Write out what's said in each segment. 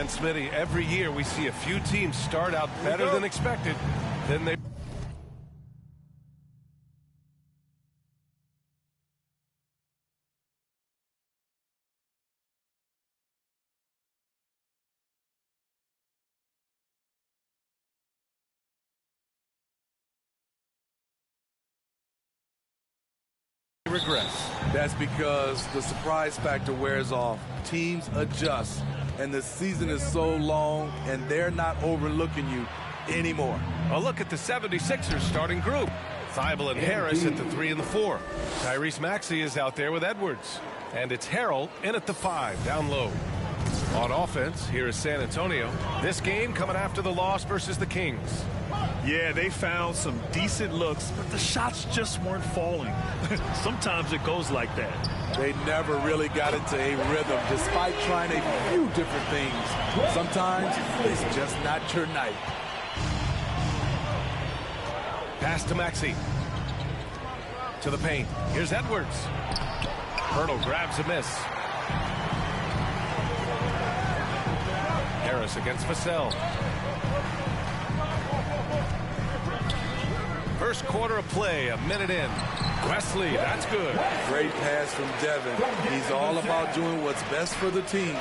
And Smitty, every year we see a few teams start out better than expected. Then they regress. That's because the surprise factor wears off. Teams adjust, and the season is so long, and they're not overlooking you anymore. A look at the 76ers starting group. Thibault and Harris at the 3 and the 4. Tyrese Maxey is out there with Edwards. And it's Harrell in at the 5, down low. On offense, here is San Antonio. This game coming after the loss versus the Kings. Yeah, they found some decent looks, but the shots just weren't falling. Sometimes it goes like that. They never really got into a rhythm, despite trying a few different things. Sometimes it's just not your night. Pass to Maxey. To the paint. Here's Edwards. Hurdle grabs a miss. Harris against Vassell. First quarter of play, a minute in. Wesley, that's good. Great pass from Devin. He's all about doing what's best for the team.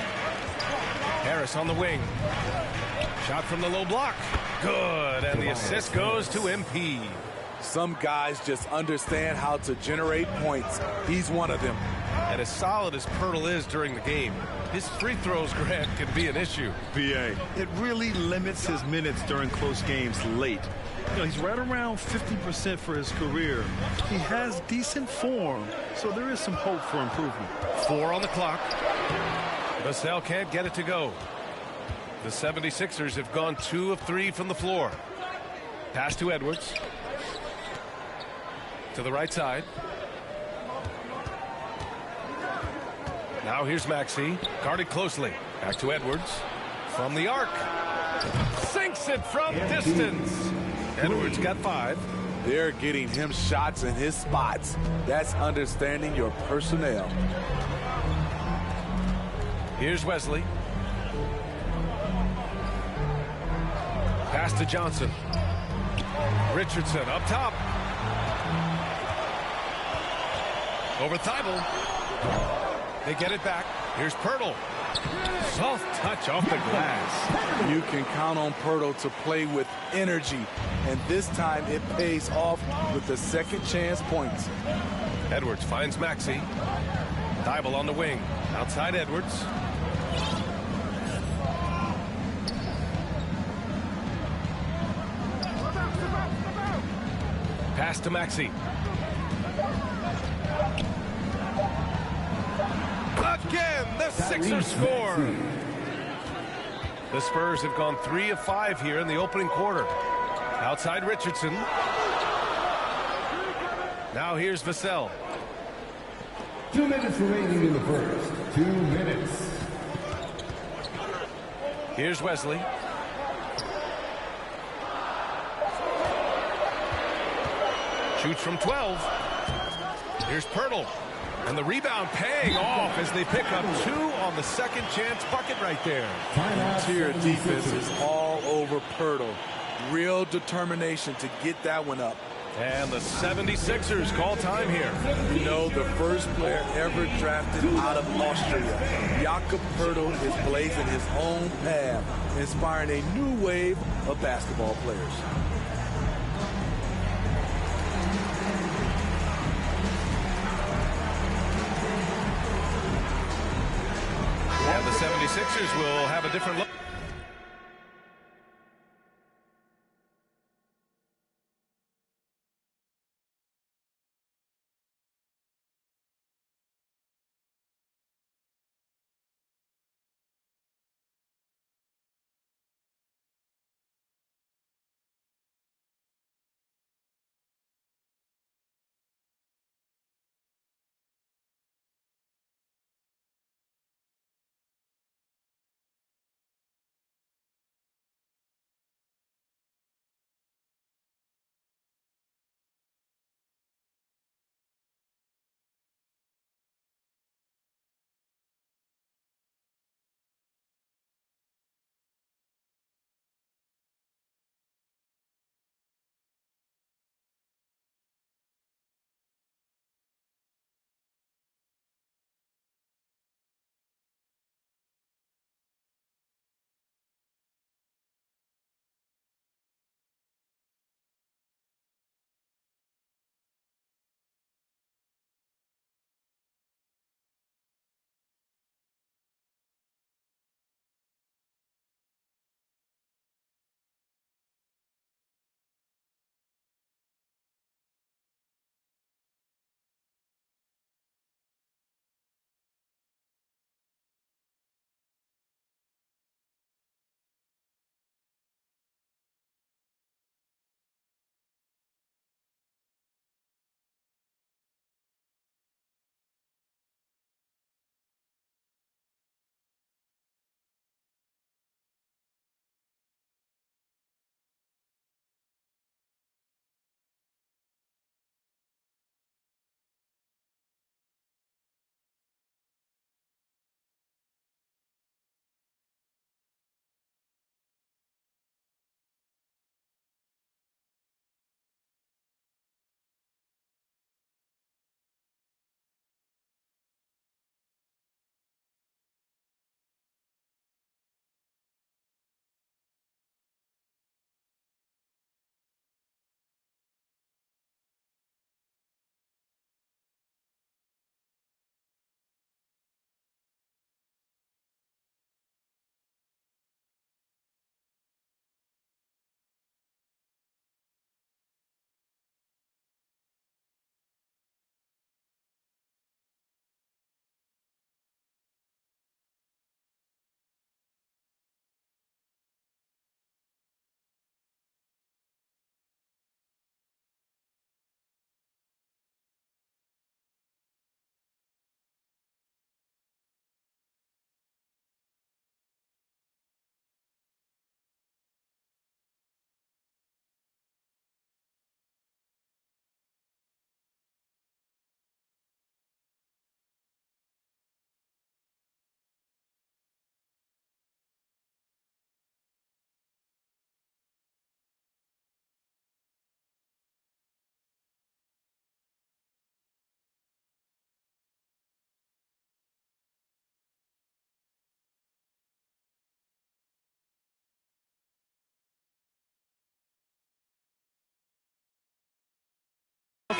Harris on the wing. Shot from the low block. Good, and the assist goes to MP. Some guys just understand how to generate points. He's one of them. And as solid as Pirtle is during the game, his free throws, Grant, can be an issue. BA, it really limits his minutes during close games late. You know, he's right around 50% for his career. He has decent form, so there is some hope for improvement. 4 on the clock. Vassell can't get it to go. The 76ers have gone 2 of 3 from the floor. Pass to Edwards. To the right side. Now here's Maxey. Guarded closely. Back to Edwards. From the arc. Sinks it from distance. Edwards got 5. They're getting him shots in his spots. That's understanding your personnel. Here's Wesley. Pass to Johnson. Richardson up top. Over Thibault. They get it back. Here's Pirtle. Soft touch off the glass. You can count on Pirtle to play with energy, and this time it pays off with the second chance points. Edwards finds Maxey. Thibault on the wing. Outside Edwards. Pass to Maxey. Again, the Sixers score. The Spurs have gone 3 of 5 here in the opening quarter. Outside Richardson. Now here's Vassell. 2 minutes remaining in the first. 2 minutes. Here's Wesley. Shoots from 12. Here's Pirtle. And the rebound paying off as they pick up 2 on the second chance bucket right there. Interior defense is all over Pirtle. Real determination to get that one up. And the 76ers call time here. You know, the first player ever drafted out of Austria. Jakob Pirtle is blazing his own path, inspiring a new wave of basketball players. And the 76ers will have a different look.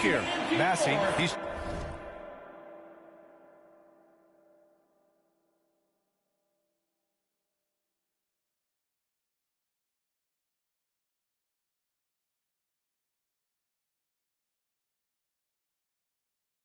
here. Massey, he's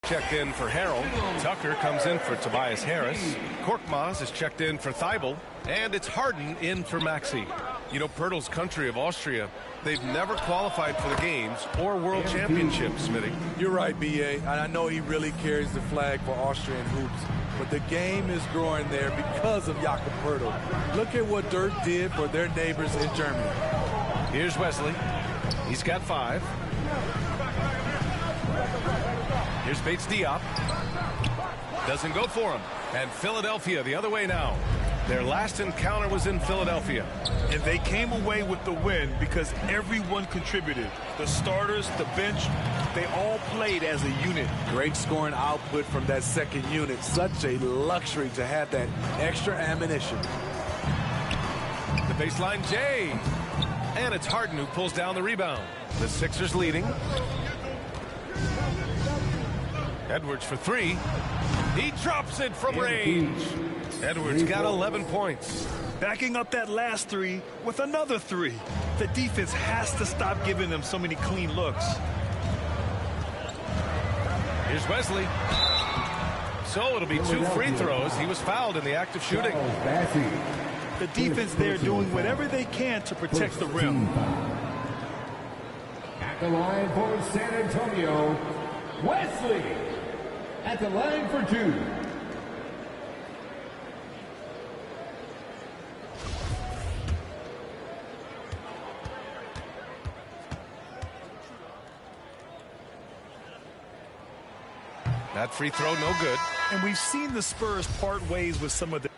checked in for Harrell. Tucker comes in for Tobias Harris. Korkmaz is checked in for Thibault. And it's Harden in for Maxey. You know, Pirtle's country of Austria, they've never qualified for the games or world championships, Smitty. You're right, B.A. And I know he really carries the flag for Austrian hoops. But the game is growing there because of Jakob Pirtle. Look at what Dirk did for their neighbors in Germany. Here's Wesley. He's got 5. Here's Bates Diop. Doesn't go for him. And Philadelphia the other way now. Their last encounter was in Philadelphia. And they came away with the win because everyone contributed. The starters, the bench, they all played as a unit. Great scoring output from that second unit. Such a luxury to have that extra ammunition. The baseline J. And it's Harden who pulls down the rebound. The Sixers leading. Edwards for 3. He drops it from range. Edwards got 11 points. Backing up that last 3 with another 3. The defense has to stop giving them so many clean looks. Here's Wesley. So it'll be 2 free throws. He was fouled in the act of shooting. The defense there doing whatever they can to protect the rim. At the line for San Antonio, Wesley. At the line for 2. That free throw no good. And we've seen the Spurs part ways with some of the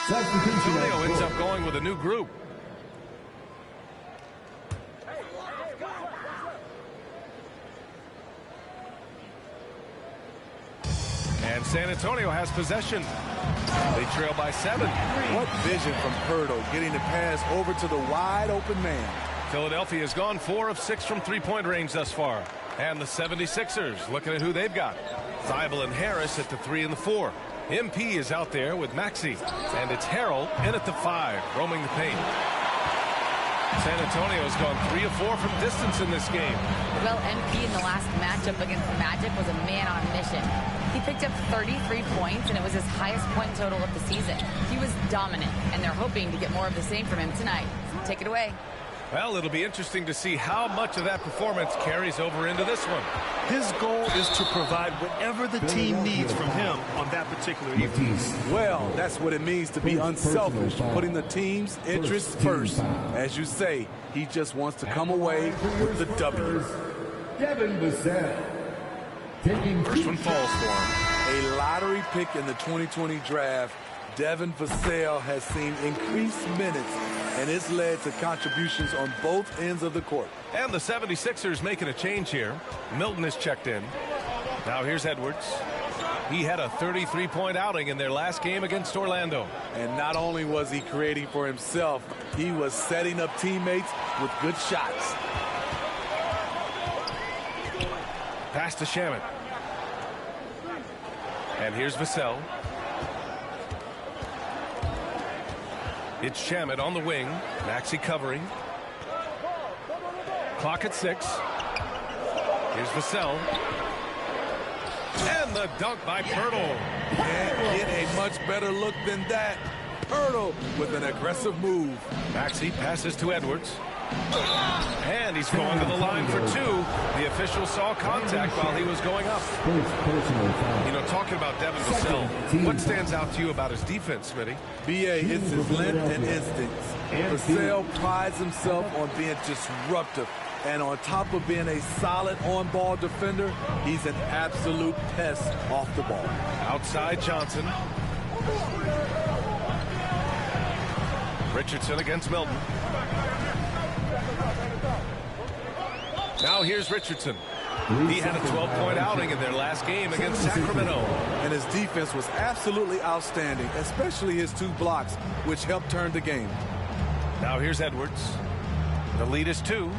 Antonio ends up going with a new group. And San Antonio has possession. They trail by 7. What vision from Pirtle, getting the pass over to the wide open man. Philadelphia has gone 4 of 6 from three-point range thus far. And the 76ers looking at who they've got. Thibault and Harris at the 3 and the 4. MP is out there with Maxey. And it's Harrell in at the 5, roaming the paint. San Antonio's gone 3 of 4 from distance in this game. Well, MP in the last matchup against the Magic was a man on a mission. He picked up 33 points, and it was his highest point total of the season. He was dominant, and they're hoping to get more of the same from him tonight. Take it away. Well, it'll be interesting to see how much of that performance carries over into this one. His goal is to provide whatever the team needs from him on that particular evening. Well, that's what it means to be unselfish, putting the team's interests first. As you say, he just wants to come away with the W. Devin Vassell. First one falls for him. A lottery pick in the 2020 draft, Devin Vassell has seen increased minutes, and it's led to contributions on both ends of the court. And the 76ers making a change here. Milton is checked in. Now here's Edwards. He had a 33-point outing in their last game against Orlando. And not only was he creating for himself, he was setting up teammates with good shots. Pass to Shamet. And here's Vassell. It's Shamet on the wing. Maxey covering. Clock at 6. Here's Vassell. And the dunk by Pirtle. Can't get a much better look than that. Pirtle with an aggressive move. Maxey passes to Edwards. And he's going to the line for 2. The official saw contact while he was going up. You know, talking about Devin Vassell, what stands out to you about his defense, Smitty? B.A., it's his length and instincts. Vassell prides himself on being disruptive. And on top of being a solid on-ball defender, he's an absolute pest off the ball. Outside Johnson. Richardson against Milton. Now here's Richardson. He had a 12-point outing in their last game against Sacramento. And his defense was absolutely outstanding, especially his 2 blocks, which helped turn the game. Now here's Edwards. The lead is 2.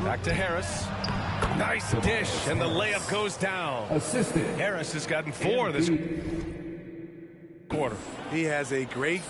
Back to Harris. Nice dish, and the layup goes down. Assisted. Harris has gotten 4 this quarter. He has a great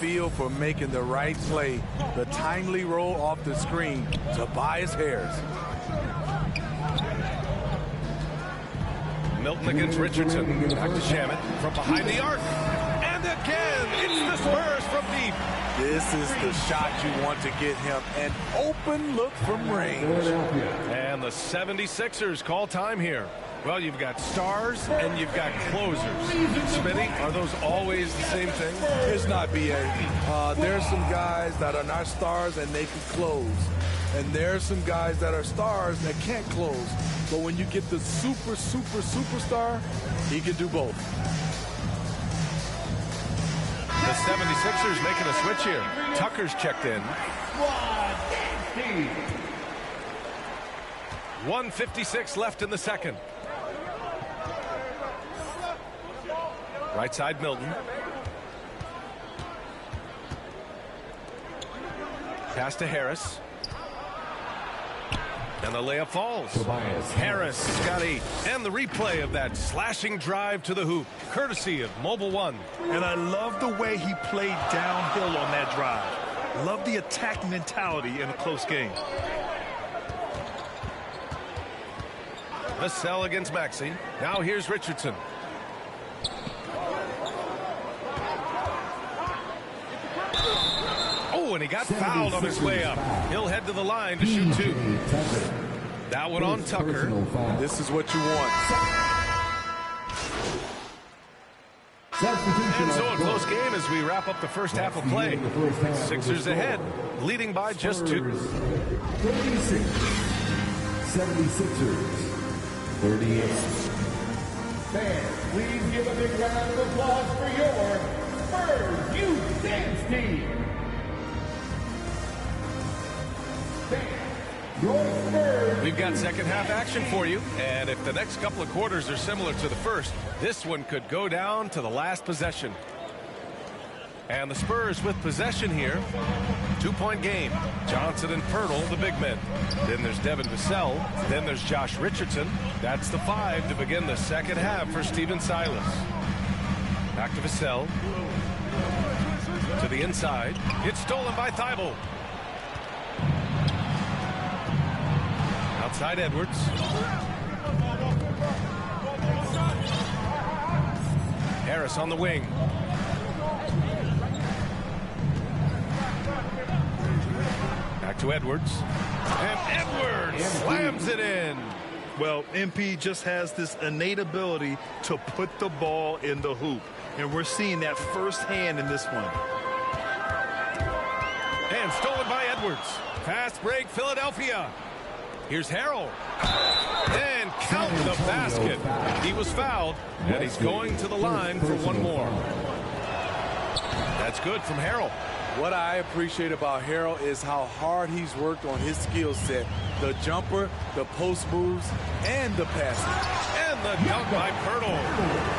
feel for making the right play. The timely roll off the screen. Tobias Harris. Milton against Richardson. Back to Shamet from behind the arc. And again, it's the Spurs from deep. This is the shot you want to get him. An open look from range. And the 76ers call time here. Well, you've got stars and you've got closers. Smitty, are those always the same thing? It's not, B.A. There's some guys that are not stars and they can close. And there's some guys that are stars that can't close. But when you get the superstar, he can do both. The 76ers making a switch here. Tucker's checked in. 1:56 left in the second. Right side, Milton. Pass to Harris. And the layup falls. Harris has got 8. And the replay of that slashing drive to the hoop, courtesy of Mobile One. And I love the way he played downhill on that drive. Love the attack mentality in a close game. Vassell against Maxey. Now here's Richardson. Oh, Oh, and he got fouled on his way up. He'll head to the line to shoot 2. That one on Tucker. This is what you want. And so a close game as we wrap up the first half of play. Sixers ahead, leading by just 2. 36. 76ers. 38. Fans, please give a big round of applause for your Spurs Youth Dance Team. We've got second half action for you, and if the next couple of quarters are similar to the first, this one could go down to the last possession. And the Spurs with possession here. 2-point game. Johnson and Pirtle, the big men. Then there's Devin Vassell. Then there's Josh Richardson. That's the 5 to begin the second half for Stephen Silas. Back to Vassell. To the inside. It's stolen by Thibault. Outside Edwards. Harris on the wing. Back to Edwards. And Edwards slams it in. Well, MP just has this innate ability to put the ball in the hoop. And we're seeing that firsthand in this one. And stolen by Edwards. Fast break, Philadelphia. Here's Harrell. And count the basket. He was fouled, and he's going to the line for one more. That's good from Harrell. What I appreciate about Harrell is how hard he's worked on his skill set. The jumper, the post moves, and the passing. And the dunk by Pirtle.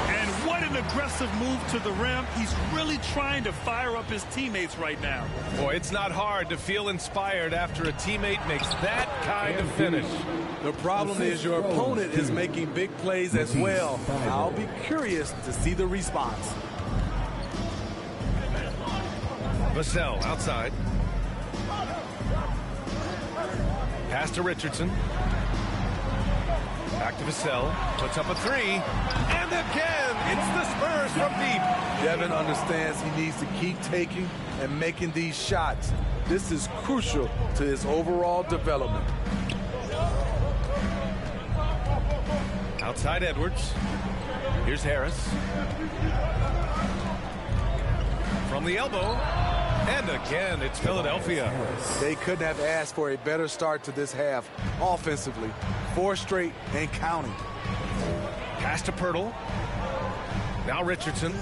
And what an aggressive move to the rim. He's really trying to fire up his teammates right now. Boy, it's not hard to feel inspired after a teammate makes that kind of finish. The problem is your opponent is making big plays as well. I'll be curious to see the response. Vassell outside. Pass to Richardson. Back to Vassell. Puts up a 3. And again, it's the Spurs from deep. Devin understands he needs to keep taking and making these shots. This is crucial to his overall development. Outside Edwards. Here's Harris. From the elbow. And again, it's Philadelphia. They couldn't have asked for a better start to this half offensively. 4 straight and counting. Pass to Pirtle. Now Richardson.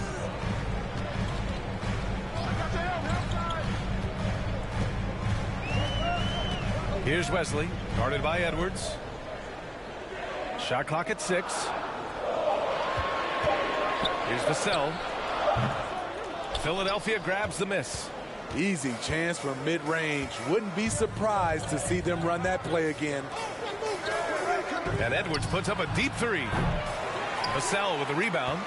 Here's Wesley, guarded by Edwards. Shot clock at 6. Here's Vassell. Philadelphia grabs the miss. Easy chance from mid-range. Wouldn't be surprised to see them run that play again. And Edwards puts up a deep 3. Vassell with the rebound.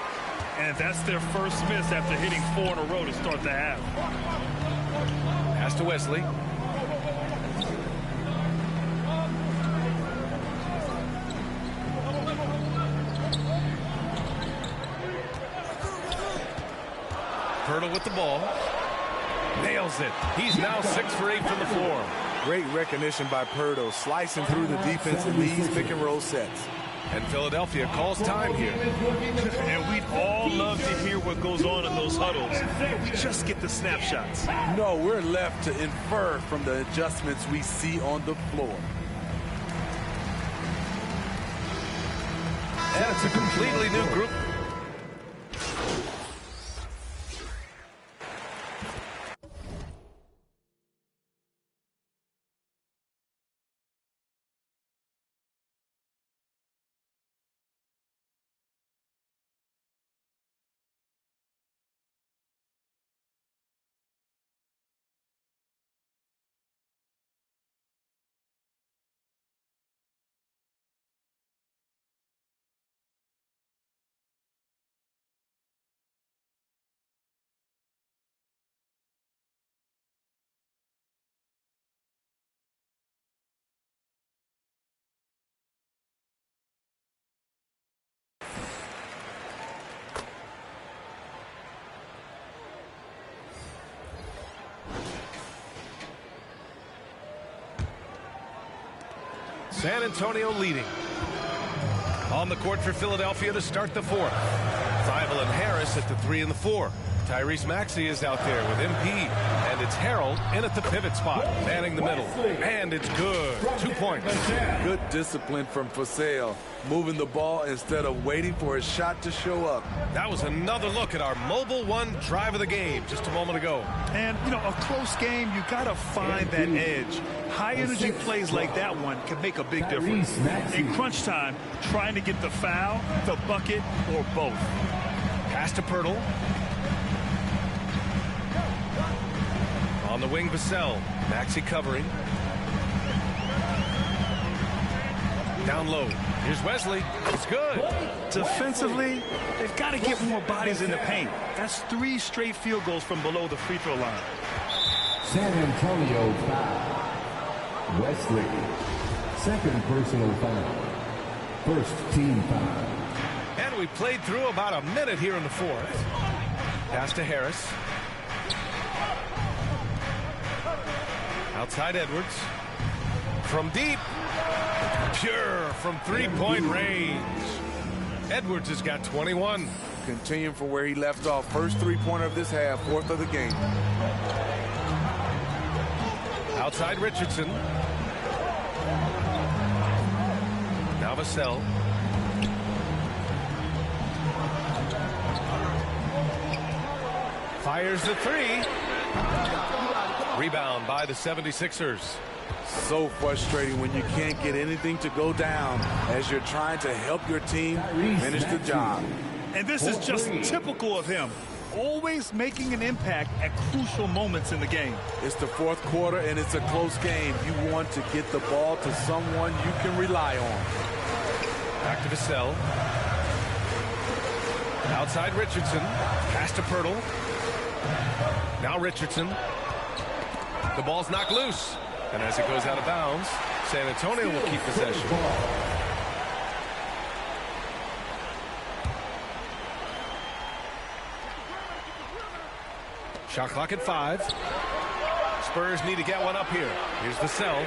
And that's their first miss after hitting 4 in a row to start the half. Pass to Wesley. Pirtle with the ball. Nails it. He's now 6 for 8 from the floor. Great recognition by Pirtle, slicing through the defense in these pick-and-roll sets. And Philadelphia calls time here. And we'd all love to hear what goes on in those huddles. We just get the snapshots. No, we're left to infer from the adjustments we see on the floor. And it's a completely new group. San Antonio leading. On the court for Philadelphia to start the fourth. Thibault and Harris at the 3 and the 4. Tyrese Maxey is out there with MP, and it's Harrell in at the pivot spot, manning the middle, and it's good. 2 points. Good discipline from Vassell, moving the ball instead of waiting for his shot to show up. That was another look at our Mobile One drive of the game just a moment ago. And, you know, a close game, you got to find that edge. High-energy plays like that one can make a big difference. In crunch time, trying to get the foul, the bucket, or both. Pass to Pirtle. On the wing, Vassell. Maxey covering. Down low. Here's Wesley. It's good. Defensively, they've got to get more bodies in the paint. That's 3 straight field goals from below the free throw line. San Antonio foul. Wesley. Second personal foul. First team foul. And we played through about a minute here in the fourth. Pass to Harris. Outside Edwards. From deep. Pure from three-point range. Edwards has got 21. Continuing from where he left off. First three-pointer of this half, fourth of the game. Outside Richardson. Now Vassell. Fires the 3. Rebound by the 76ers. So frustrating when you can't get anything to go down as you're trying to help your team finish the job. And this is just typical of him. Always making an impact at crucial moments in the game. It's the fourth quarter and it's a close game. You want to get the ball to someone you can rely on. Back to Vassell. Outside Richardson. Pass to Pirtle. Now Richardson. The ball's knocked loose. And as it goes out of bounds, San Antonio will keep possession. Shot clock at 5. Spurs need to get one up here. Here's Vassell.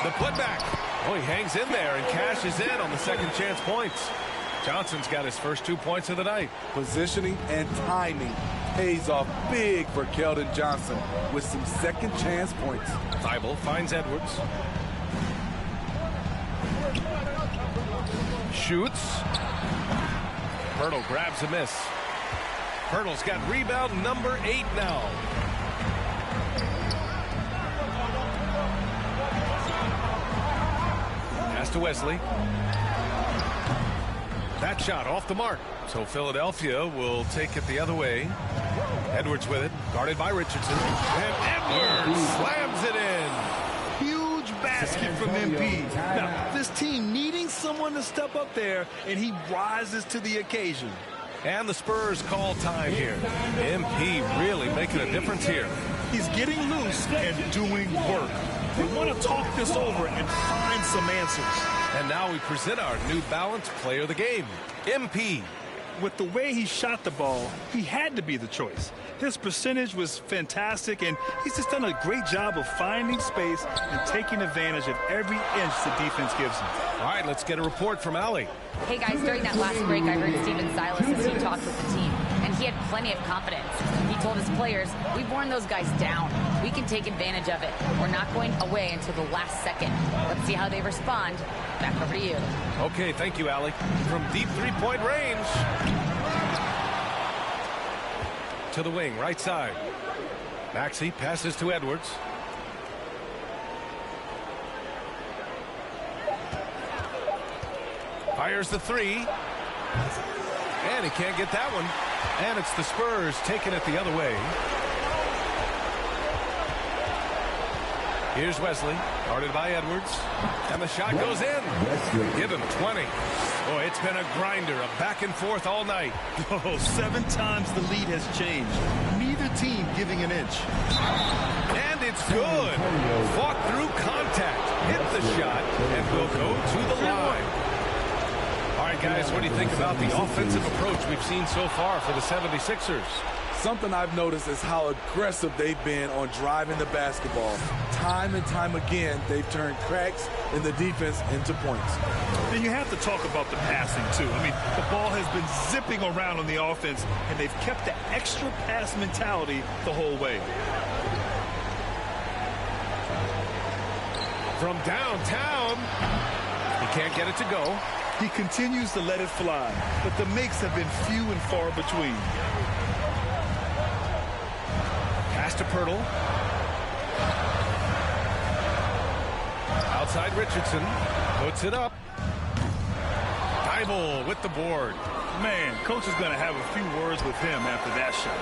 The putback. Oh, he hangs in there and cashes in on the second chance points. Johnson's got his first 2 points of the night. Positioning and timing pays off big for Keldon Johnson with some second chance points. Thibault finds Edwards. Shoots. Pirtle grabs a miss. Pirtle's got rebound number 8 now. Pass to Wesley. That shot off the mark. So Philadelphia will take it the other way. Edwards with it, guarded by Richardson. And Edwards slams it in. Huge basket from MP. Now, this team needing someone to step up there, and he rises to the occasion. And the Spurs call time here. MP really making a difference here. He's getting loose and doing work. They want to talk this over and find some answers. And now we present our New Balance player of the game, MP. With the way he shot the ball, he had to be the choice. His percentage was fantastic, and he's just done a great job of finding space and taking advantage of every inch the defense gives him. All right, let's get a report from Allie. Hey, guys, during that last break, I heard Steven Silas as he talked with the team, and he had plenty of confidence. He told his players, we've worn those guys down. We can take advantage of it. We're not going away until the last second. Let's see how they respond. Back over to you. Okay, thank you, Allie. From deep three-point range. To the wing, right side. Maxey passes to Edwards. Fires the 3. And he can't get that one. And it's the Spurs taking it the other way. Here's Wesley, guarded by Edwards. And the shot goes in. Give him 20. Boy, it's been a grinder, a back and forth all night. Oh, 7 times the lead has changed. Neither team giving an inch. And it's good. Fought through contact. Hit the shot and will go to the line. All right, guys, what do you think about the offensive approach we've seen so far for the 76ers? Something I've noticed is how aggressive they've been on driving the basketball. Time and time again, they've turned cracks in the defense into points. And you have to talk about the passing, too. I mean, the ball has been zipping around on the offense, and they've kept the extra pass mentality the whole way. From downtown, he can't get it to go. He continues to let it fly, but the makes have been few and far between. Pass to Pirtle. Outside Richardson. Puts it up. Dybel with the board. Man, coach is going to have a few words with him after that shot.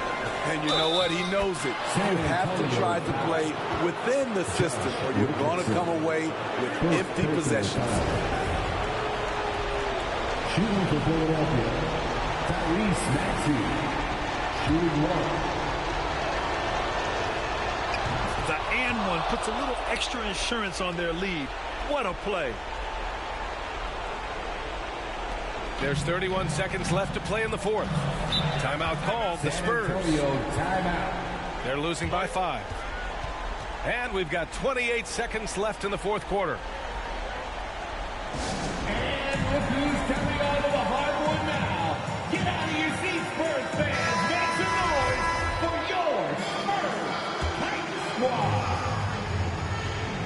And you know what? He knows it. You have to try to play within the system or you're going to come away with empty possessions. Shooting for Philadelphia, Tyrese Maxey. Shooting one. The and one puts a little extra insurance on their lead. What a play. There's 31 seconds left to play in the fourth. Timeout called, the Spurs. Timeout. They're losing by 5. And we've got 28 seconds left in the fourth quarter. And look who's coming onto the hardwood now. Get out of your seats, Spurs fans. Make some noise for your Spurs Hype Squad.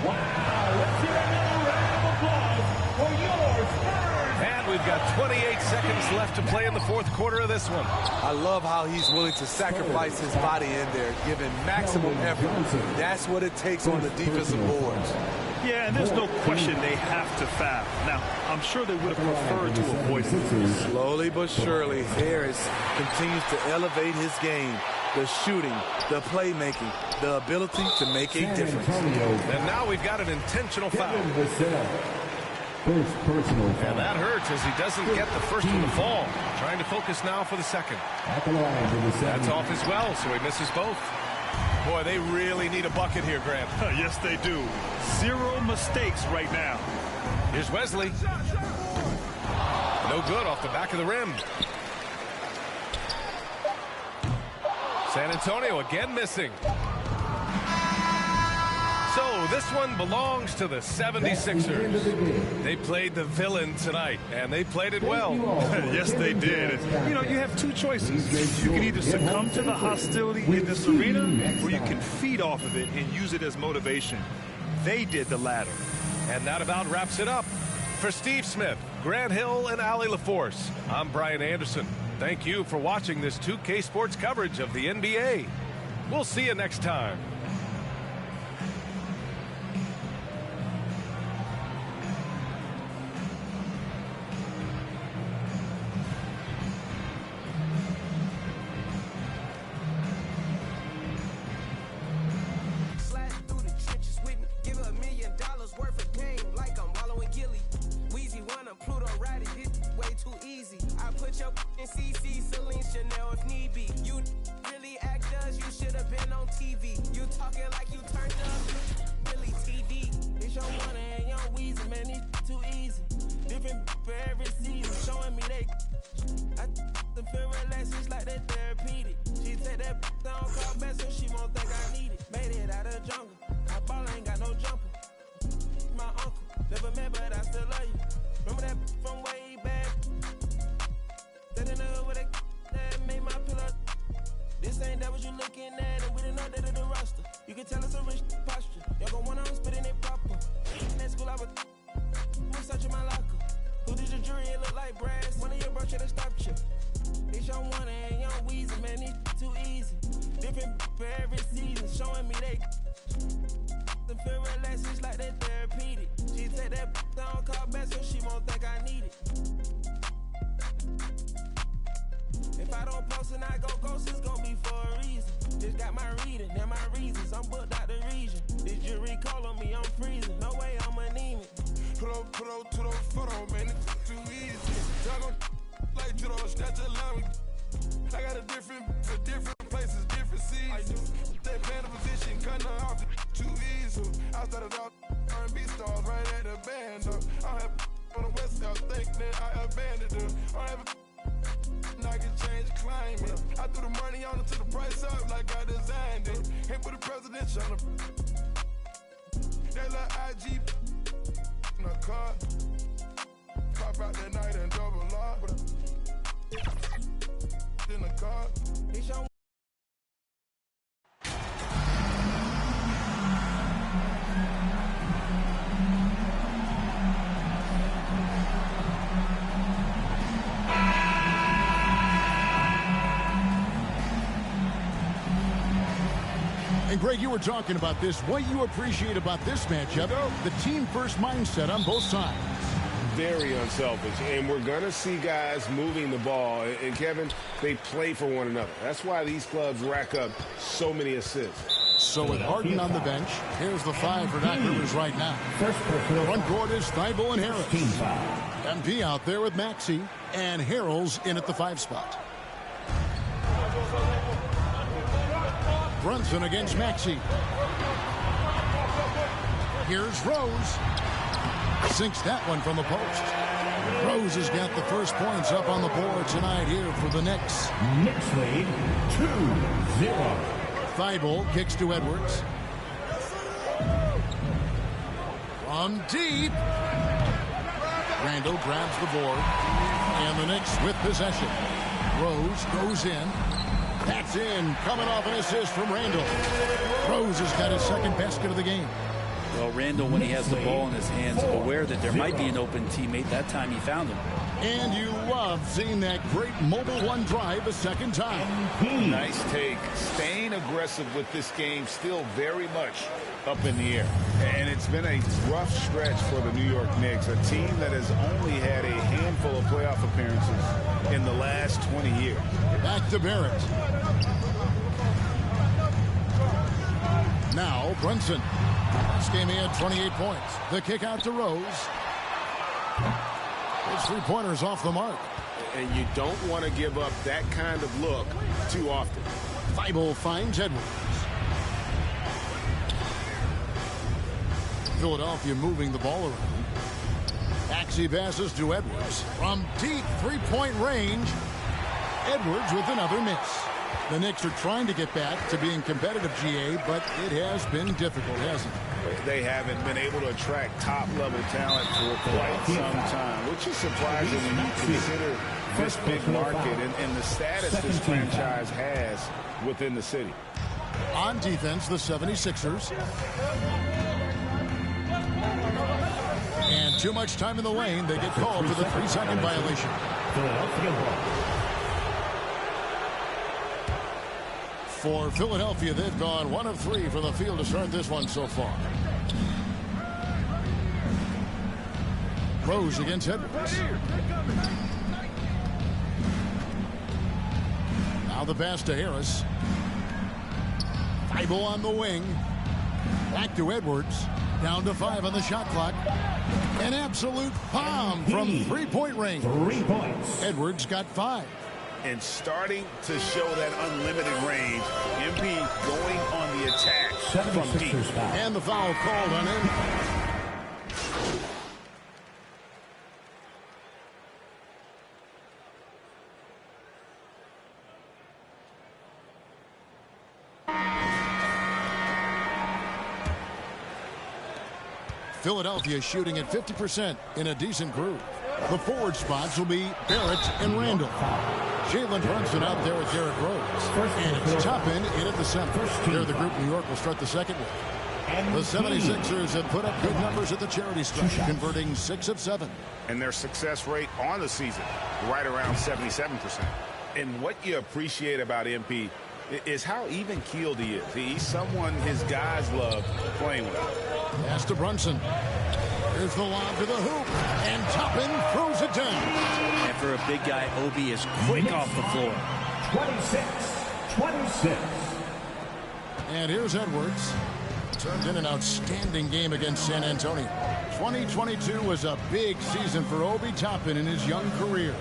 Wow, let's hear another round of applause for your Spurs. And we've got 28 seconds left to play in the fourth quarter of this one. I love how he's willing to sacrifice his body in there, giving maximum effort. That's what it takes on the defensive boards. Yeah, and there's no question they have to foul. Now, I'm sure they would have preferred to avoid it. Slowly but surely, Harris continues to elevate his game. The shooting, the playmaking, the ability to make a difference. And now we've got an intentional foul. First personal foul. And that hurts as he doesn't get the first one to fall. Trying to focus now for the second. At the line for the That's second. off as well, so he misses both. Boy, they really need a bucket here, Grant. Yes, they do. 0 mistakes right now. Here's Wesley. No good off the back of the rim. San Antonio again missing. So this one belongs to the 76ers. They played the villain tonight, and they played it well. Yes, they did. You know, you have two choices. You can either succumb to the hostility in this arena, or you can feed off of it and use it as motivation. They did the latter. And that about wraps it up. For Steve Smith, Grant Hill, and Allie LaForce, I'm Brian Anderson. Thank you for watching this 2K Sports coverage of the NBA. We'll see you next time. I threw the money on trying to the price up like I designed it. Ain't with the president trying to. That little IG in a car. Pop out that night and double lock. In the car. He showing. And Greg, you were talking about this. What you appreciate about this matchup, the team-first mindset on both sides. Very unselfish, and we're going to see guys moving the ball. And, Kevin, they play for one another. That's why these clubs rack up so many assists. So with Harden on the bench, here's the 5 for Doc Rivers right now. Front court is Thibault and Harris. MP out there with Maxey, and Harrell's in at the 5 spot. Brunson against Maxey. Here's Rose. Sinks that one from the post. Rose has got the first points up on the board tonight here for the Knicks. Knicks lead 2-0. Thibault kicks to Edwards. From deep. Randall grabs the board. And the Knicks with possession. Rose goes in. That's in. Coming off an assist from Randall. Rose has got his second basket of the game. Well, Randall, when he has the ball in his hands, aware that there might be an open teammate, that time he found him. And you love seeing that great mobile one drive a second time. Nice take. Staying aggressive with this game, still very much up in the air. And it's been a rough stretch for the New York Knicks, a team that has only had a handful of playoff appearances in the last 20 years. Back to Barrett. Now Brunson. This game he had 28 points. The kick out to Rose. His three-pointer's off the mark. And you don't want to give up that kind of look too often. Thibault finds Edwards. Philadelphia moving the ball around. Maxey passes to Edwards. From deep three-point range, Edwards with another miss. The Knicks are trying to get back to being competitive, GA, but it has been difficult, hasn't it? They haven't been able to attract top-level talent for quite some time, which is surprising when you consider this big market and the status this franchise has within the city. On defense, the 76ers. And too much time in the lane. They get called for the 3-second violation. For Philadelphia, they've gone 1 of 3 from the field to start this one so far. Rose against Edwards. Now the pass to Harris. Thibault on the wing. Back to Edwards. Down to 5 on the shot clock. An absolute bomb from three-point range. 3 points. Edwards got 5. And starting to show that unlimited range. MP going on the attack from deep. And the foul called on him. Philadelphia shooting at 50% in a decent groove. The forward spots will be Barrett and Randall. Jalen Brunson out there with Derrick Rose. And it's Toppin in at the center. They're the group New York will start the second with. The 76ers have put up good numbers at the charity stripe, converting 6 of 7. And their success rate on the season, right around 77%. And what you appreciate about MP is how even-keeled he is. He's someone his guys love playing with. Pass to Brunson. Here's the lob to the hoop. And Toppin throws it down. And for a big guy, Obi is quick off the floor. 26. And here's Edwards. Turned in an outstanding game against San Antonio. 2022 was a big season for Obi Toppin in his young career.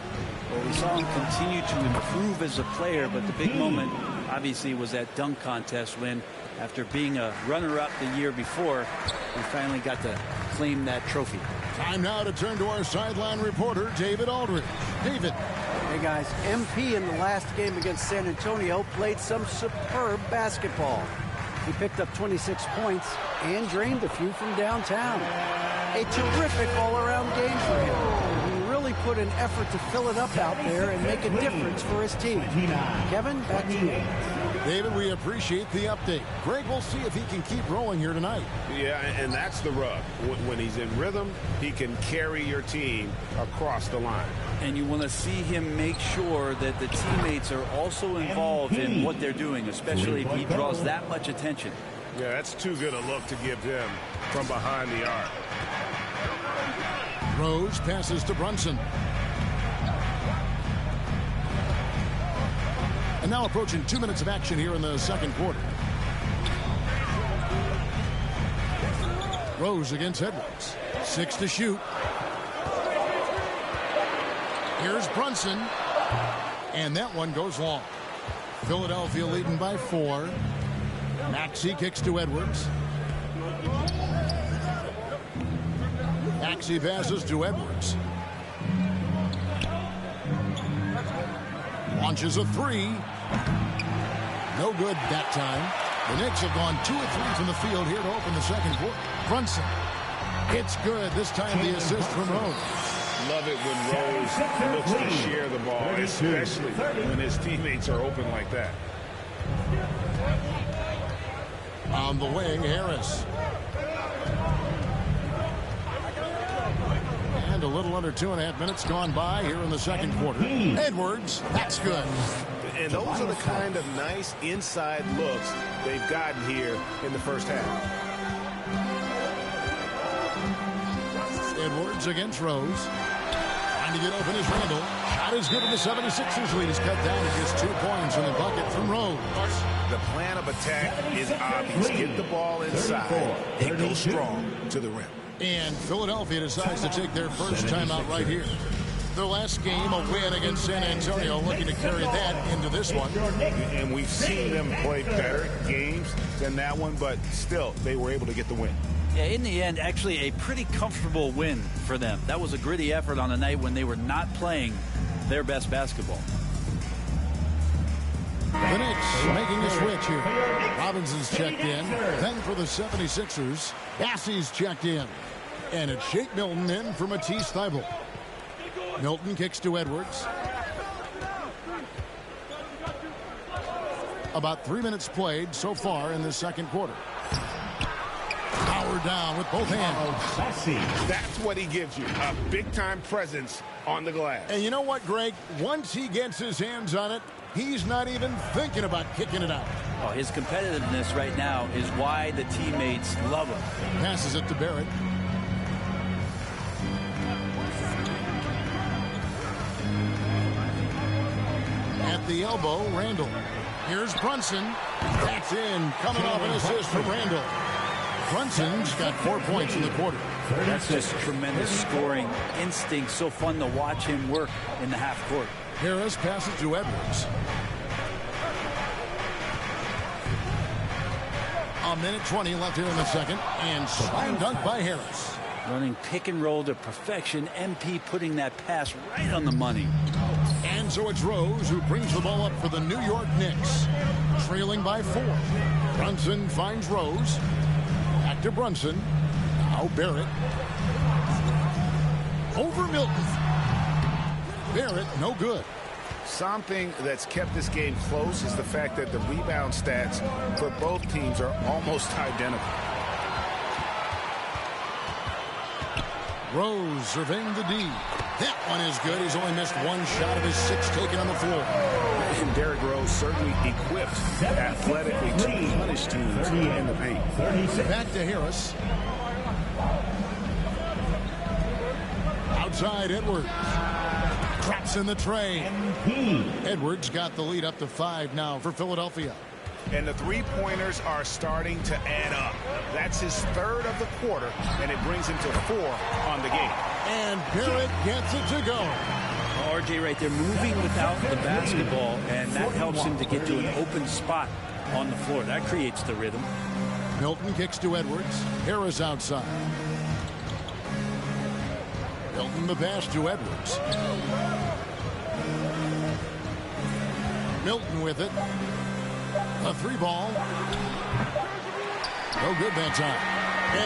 Well, we saw him continue to improve as a player, but the big moment obviously was that dunk contest when, after being a runner-up the year before, we finally got to claim that trophy. Time now to turn to our sideline reporter, David Aldridge. David. Hey, guys. MP in the last game against San Antonio played some superb basketball. He picked up 26 points and drained a few from downtown. A terrific all-around game for him. He really put an effort to fill it up out there and make a difference for his team. Kevin, back to you. David, we appreciate the update. Greg, we'll see if he can keep rolling here tonight. Yeah, and that's the rub. When he's in rhythm, he can carry your team across the line. And you want to see him make sure that the teammates are also involved in what they're doing, especially if he draws that much attention. Yeah, that's too good a look to give them from behind the arc. Rose passes to Brunson. And now approaching 2 minutes of action here in the second quarter. Rose against Edwards. 6 to shoot. Here's Brunson. And that one goes long. Philadelphia leading by 4. Maxey kicks to Edwards. Maxey passes to Edwards. Launches a 3. No good that time. The Knicks have gone 2 of 3 from the field here to open the second quarter. Brunson. It's good. This time the assist from Rose. Love it when Rose looks to share the ball, especially when his teammates are open like that. On the wing, Harris. And a little under 2.5 minutes gone by here in the second quarter. Edwards, that's good. And those are the kind of nice inside looks they've gotten here in the first half. Edwards against Rose. Trying to get open is Randall. Shot is good, and the 76ers lead is cut down to just 2 points in the bucket from Rose. The plan of attack is obvious. Get the ball inside and go strong to the rim. And Philadelphia decides to take their first timeout right here. Their last game, a win against San Antonio, looking to carry that into this one. And we've seen them play better games than that one, but still, they were able to get the win. Yeah, in the end, actually a pretty comfortable win for them. That was a gritty effort on a night when they were not playing their best basketball. The Knicks making a switch here. Robinson's checked in. Then for the 76ers, Bassey's checked in. And it's Shake Milton in for Matisse Thybulle. Milton kicks to Edwards. About 3 minutes played so far in the second quarter. Power down with both hands. That's what he gives you, a big-time presence on the glass. And you know what, Greg? Once he gets his hands on it, he's not even thinking about kicking it out. Oh, his competitiveness right now is why the teammates love him. Passes it to Barrett. At the elbow, Randall. Here's Brunson. That's in. Coming off an assist from Randall. Brunson's got 4 points in the quarter. That's just tremendous scoring instinct. So fun to watch him work in the half court. Harris passes to Edwards. A minute 20 left here in the second. And slam dunk by Harris. Running pick and roll to perfection. MP putting that pass right on the money. And so it's Rose who brings the ball up for the New York Knicks. Trailing by 4. Brunson finds Rose. Back to Brunson. Now Barrett. Over Milton. Barrett, no good. Something that's kept this game close is the fact that the rebound stats for both teams are almost identical. Rose surveying the D. That one is good. He's only missed one shot of his 6 taken on the floor. And Derrick Rose certainly equipped athletically to punish teams in the paint. Back to Harris. Outside Edwards. Traps in the tray. Edwards got the lead up to 5 now for Philadelphia. And the three-pointers are starting to add up. That's his 3rd of the quarter, and it brings him to 4 on the game. And Barrett gets it to go. RJ right there moving without the basketball, and that helps him to get to an open spot on the floor. That creates the rhythm. Milton kicks to Edwards. Harris outside. Hilton the pass to Edwards. Milton with it. A 3-ball. No good that time.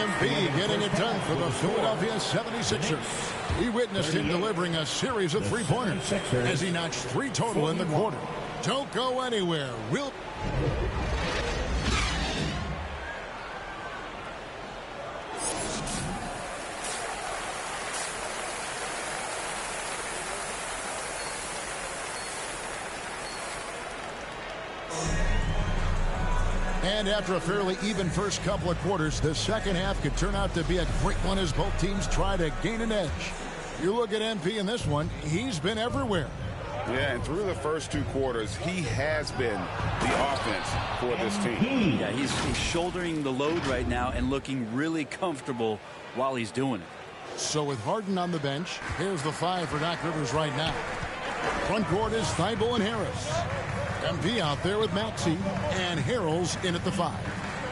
MP getting it done for the Philadelphia 76ers. He witnessed him delivering a series of 3-pointers as he notched 3 total in the quarter. Don't go anywhere. We'll... And after a fairly even first couple of quarters, the second half could turn out to be a great one as both teams try to gain an edge. You look at MP in this one, he's been everywhere. Yeah, and through the first 2 quarters, he has been the offense for this team. Yeah, he's shouldering the load right now and looking really comfortable while he's doing it. So with Harden on the bench, here's the 5 for Doc Rivers right now. Front court is Thibault and Harris. MP out there with Maxey, and Harrell's in at the 5.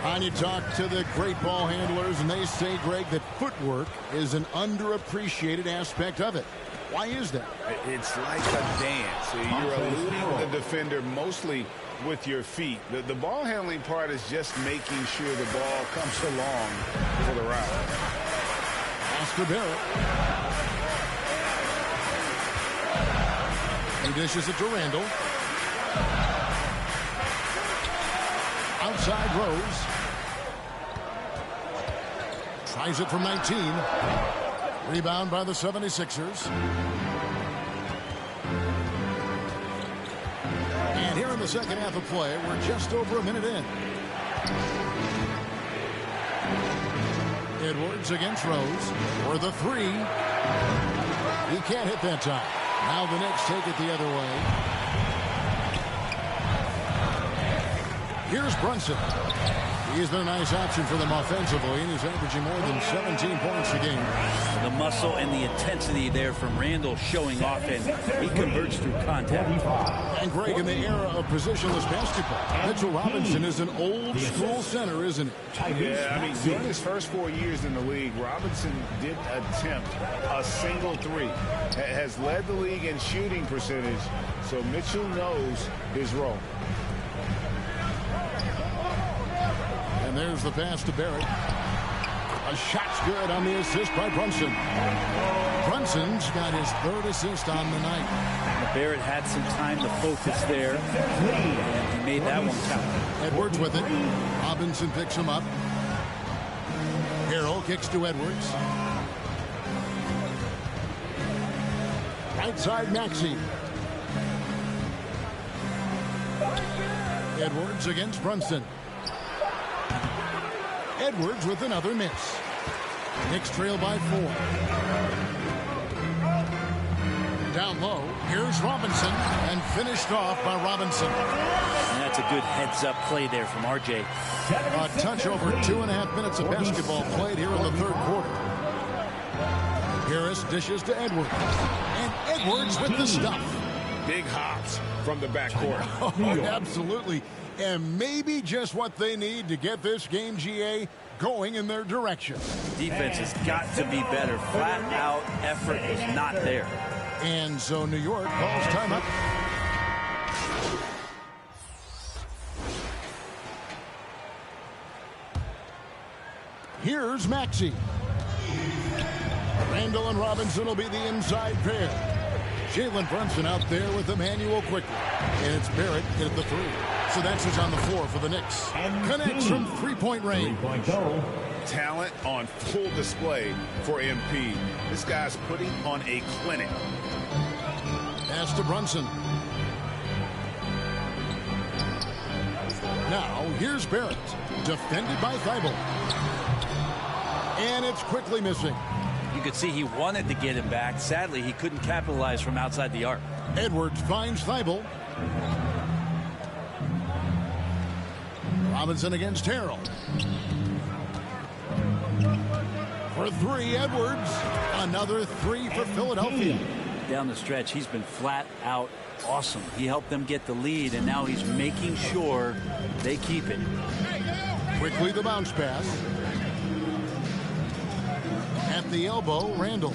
And you talk to the great ball handlers, and they say, Greg, that footwork is an underappreciated aspect of it. Why is that? It's like a dance. You're eluding the defender mostly with your feet. The ball handling part is just making sure the ball comes along for the route. Oscar Barrett. He dishes it to Randall. Outside Rose. Tries it from 19. Rebound by the 76ers. And here in the second half of play, we're just over a minute in. Edwards against Rose for the 3. He can't hit that time. Now the Knicks take it the other way. Here's Brunson. He's been a nice option for them offensively, and he's averaging more than 17 points a game. The muscle and the intensity there from Randall showing off, and he converts through contact. And Greg, in the era of positionless basketball, Mitchell Robinson is an old school center, isn't he? Yeah, I mean, during his first 4 years in the league, Robinson did attempt a single 3. Has led the league in shooting percentage, so Mitchell knows his role. And there's the pass to Barrett. A shot's good on the assist by Brunson. Brunson's got his 3rd assist on the night. Barrett had some time to focus there, and he made that one count. Edwards with it. Robinson picks him up. Harrell kicks to Edwards. Right side Maxey. Edwards against Brunson. Edwards with another miss. Knicks trail by 4. Down low, here's Robinson, and finished off by Robinson. And that's a good heads-up play there from RJ. A touch over 2.5 minutes of basketball played here in the 3rd quarter. Harris dishes to Edwards. And Edwards with the stuff. Big hops from the backcourt. Oh, absolutely. And maybe just what they need to get this game, GA, going in their direction. Defense has got to be better. Flat out effort is not there. And so New York calls timeout. Here's Maxey. Randall and Robinson will be the inside pair. Jalen Brunson out there with Emmanuel quickly. And it's Barrett at the 3. So that's what's on the floor for the Knicks. Connects from 3-point range. Talent on full display for MP. This guy's putting on a clinic. Pass to Brunson. Now, here's Barrett. Defended by Thibault. And it's quickly missing. You could see he wanted to get him back. Sadly, he couldn't capitalize from outside the arc. Edwards finds Thibault. Robinson against Harrell. For 3, Edwards. Another 3 for Philadelphia. Down the stretch, he's been flat out awesome. He helped them get the lead, and now he's making sure they keep it. Quickly the bounce pass. At the elbow, Randall.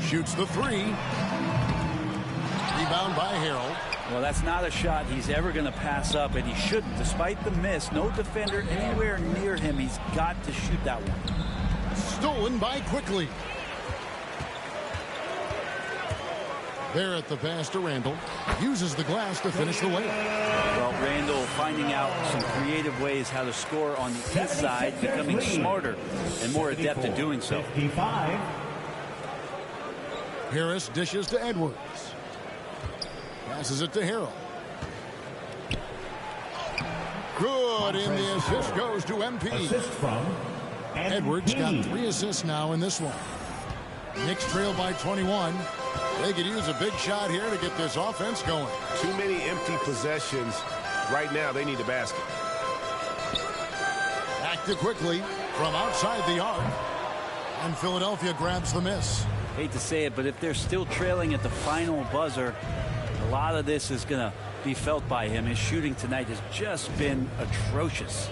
Shoots the three. Rebound by Harrell. Well, that's not a shot he's ever going to pass up, and he shouldn't. Despite the miss, no defender anywhere near him. He's got to shoot that one. Stolen by Quickly. There at the pass to Randall. Uses the glass to finish the layup. Well, Randall finding out some creative ways how to score on the inside, becoming smarter and more adept at doing so. Harris dishes to Edwards. Passes it to Harrell. Good, and the assist goes to MP. Assist from Edwards got 3 assists now in this one. Knicks trail by 21. They could use a big shot here to get this offense going. Too many empty possessions. Right now, they need a basket. Back to Quickly from outside the arc. And Philadelphia grabs the miss. Hate to say it, but if they're still trailing at the final buzzer, a lot of this is going to be felt by him. His shooting tonight has just been atrocious.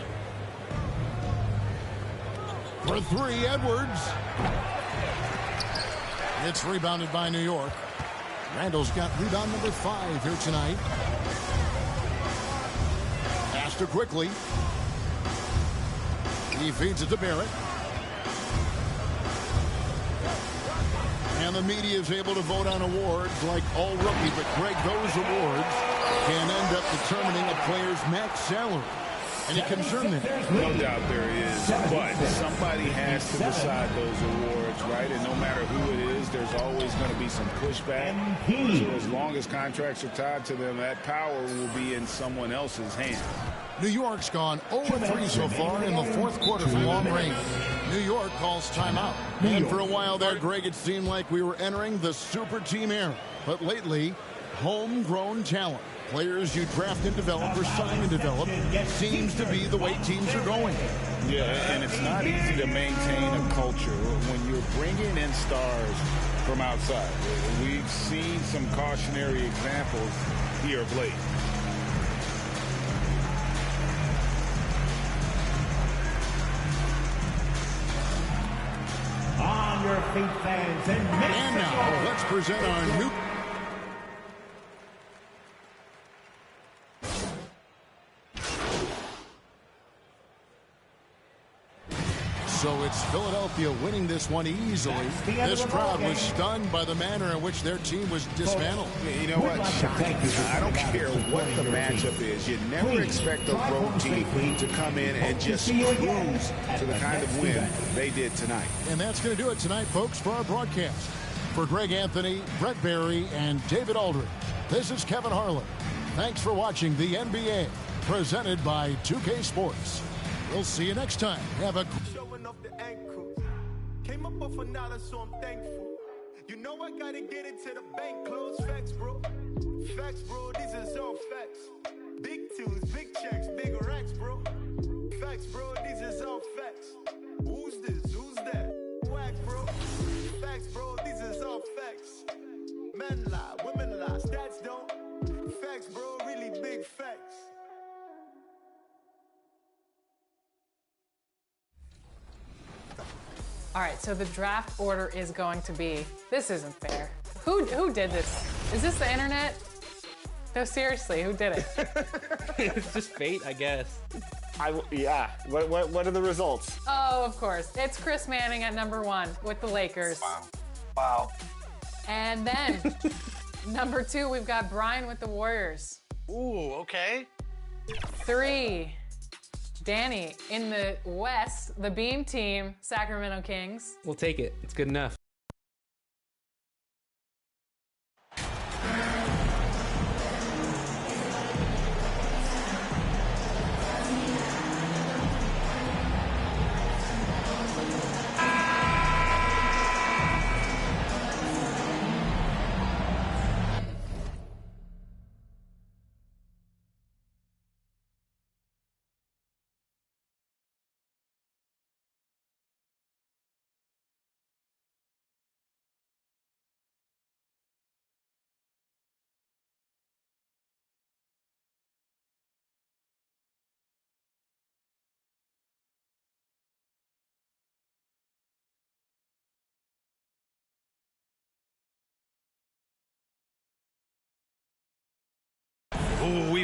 For three, Edwards. It's rebounded by New York. Randall's got rebound number 5 here tonight. Pass to Quickly. He feeds it to Barrett. And the media is able to vote on awards like all rookie, but Greg, those awards can end up determining a player's max salary. Any concern there? No doubt there is, but somebody has to decide those awards, right? And no matter who it is, there's always going to be some pushback. So as long as contracts are tied to them, that power will be in someone else's hands. New York's gone 0-3 so far in the fourth quarter from long range. New York calls timeout. And for a while there, Greg, it seemed like we were entering the super team era. But lately, homegrown talent, players you draft and develop or sign and develop, seems to be the way teams are going. Yeah, and it's not easy to maintain a culture when you're bringing in stars from outside. We've seen some cautionary examples here of late. On your feet, fans. And now, let's present our new... So it's Philadelphia winning this one easily. This crowd was stunned by the manner in which their team was dismantled. You know what? I don't care what the matchup is. You never expect a road team to come in and just cruise to the kind of win they did tonight. And that's going to do it tonight, folks, for our broadcast. For Greg Anthony, Brett Barry, and David Aldridge, this is Kevin Harlan. Thanks for watching the NBA, presented by 2K Sports. We'll see you next time. Have a... Showing off the ankles. Came up off another, so I'm thankful. You know I gotta get it to the bank. Close facts, bro. Facts, bro. These is all facts. Big twos, big checks, big racks, bro. Facts, bro. These is all facts. Who's this? Who's that? Whack, bro. Facts, bro. These is all facts. Men lie, women lie, stats don't. Facts, bro. Really big facts. All right, so the draft order is going to be, this isn't fair. Who did this? Is this the internet? No, seriously, who did it? It's just fate, I guess. Yeah. What are the results? Oh, of course. It's Chris Manning at number 1 with the Lakers. Wow. And then, number 2, we've got Brian with the Warriors. Ooh, okay. 3, Danny in the West, the Beam Team, Sacramento Kings. We'll take it. It's good enough.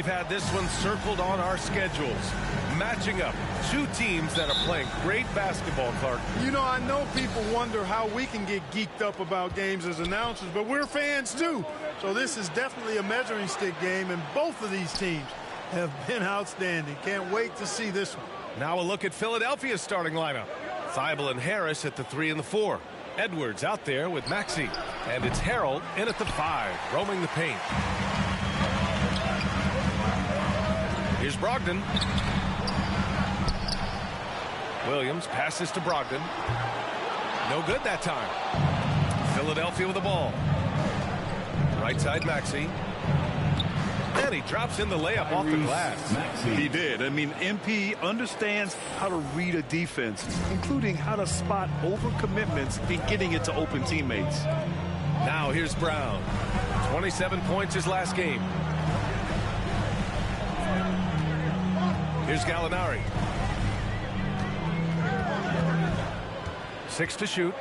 we've had this one circled on our schedules. Matching up two teams that are playing great basketball, Clark. You know, I know people wonder how we can get geeked up about games as announcers, but we're fans too. So this is definitely a measuring stick game, and both of these teams have been outstanding. Can't wait to see this one. Now a look at Philadelphia's starting lineup. Thibault and Harris at the 3 and the 4. Edwards out there with Maxey. And it's Harrell in at the 5, roaming the paint. Here's Brogdon. Williams passes to Brogdon. No good that time. Philadelphia with the ball. Right side Maxey. And he drops in the layup off the glass. He did. I mean, MP understands how to read a defense, including how to spot overcommitments and getting it to open teammates. Now here's Brown. 27 points his last game. Here's Gallinari. 6 to shoot.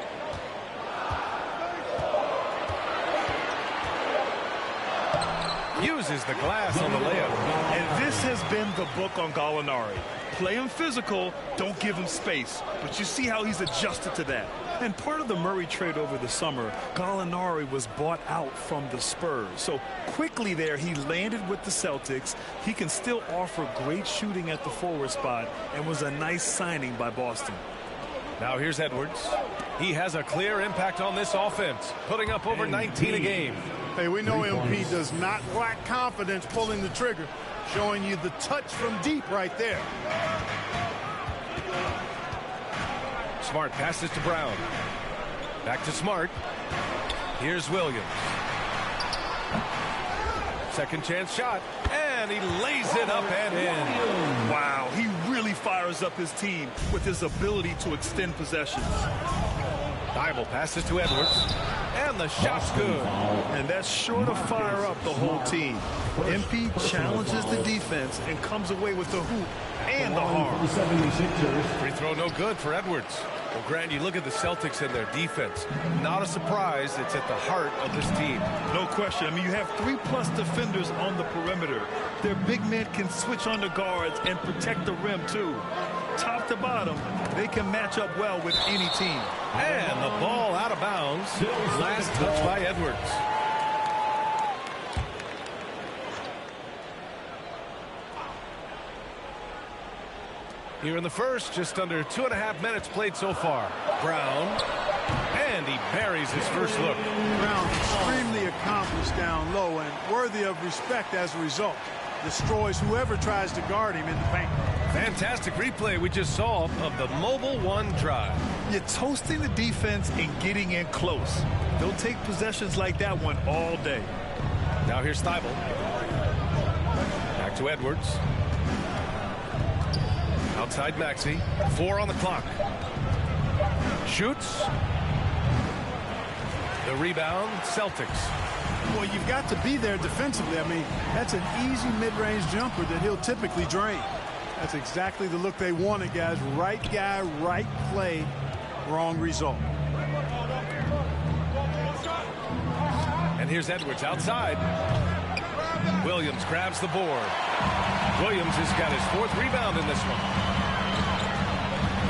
Uses the glass on the layup. And this has been the book on Gallinari. Play him physical, don't give him space. But you see how he's adjusted to that. And part of the Murray trade over the summer, Gallinari was bought out from the Spurs. So quickly there, he landed with the Celtics. He can still offer great shooting at the forward spot and was a nice signing by Boston. Now here's Edwards. He has a clear impact on this offense, putting up over 19 a game. Hey, we know MP does not lack confidence pulling the trigger, showing you the touch from deep right there. Smart passes to Brown. Back to Smart. Here's Williams. Second chance shot, and he lays it up and in. Wow, he really fires up his team with his ability to extend possessions. Thibault passes to Edwards, and the shot's good. And that's sure to fire up the whole team. MP challenges the defense and comes away with the hoop and the harm. Free throw no good for Edwards. Well, Grant, you look at the Celtics and their defense. Not a surprise, it's at the heart of this team. No question. I mean, you have 3+ defenders on the perimeter. Their big men can switch on the guards and protect the rim, too. Top to bottom, they can match up well with any team. And the ball out of bounds. Last touch by Edwards. Here in the first, just under 2.5 minutes played so far. Brown, and he buries his first look. Brown extremely accomplished down low and worthy of respect as a result. Destroys whoever tries to guard him in the paint. Fantastic replay we just saw of the mobile one drive. You're toasting the defense and getting in close. They'll take possessions like that one all day. Now here's Thibault. Back to Edwards. Outside Maxey. 4 on the clock. Shoots. The rebound, Celtics. Well, you've got to be there defensively. I mean, that's an easy mid-range jumper that he'll typically drain. That's exactly the look they wanted, guys. Right guy, right play, wrong result. And here's Edwards outside. Williams grabs the board. Williams has got his 4th rebound in this one.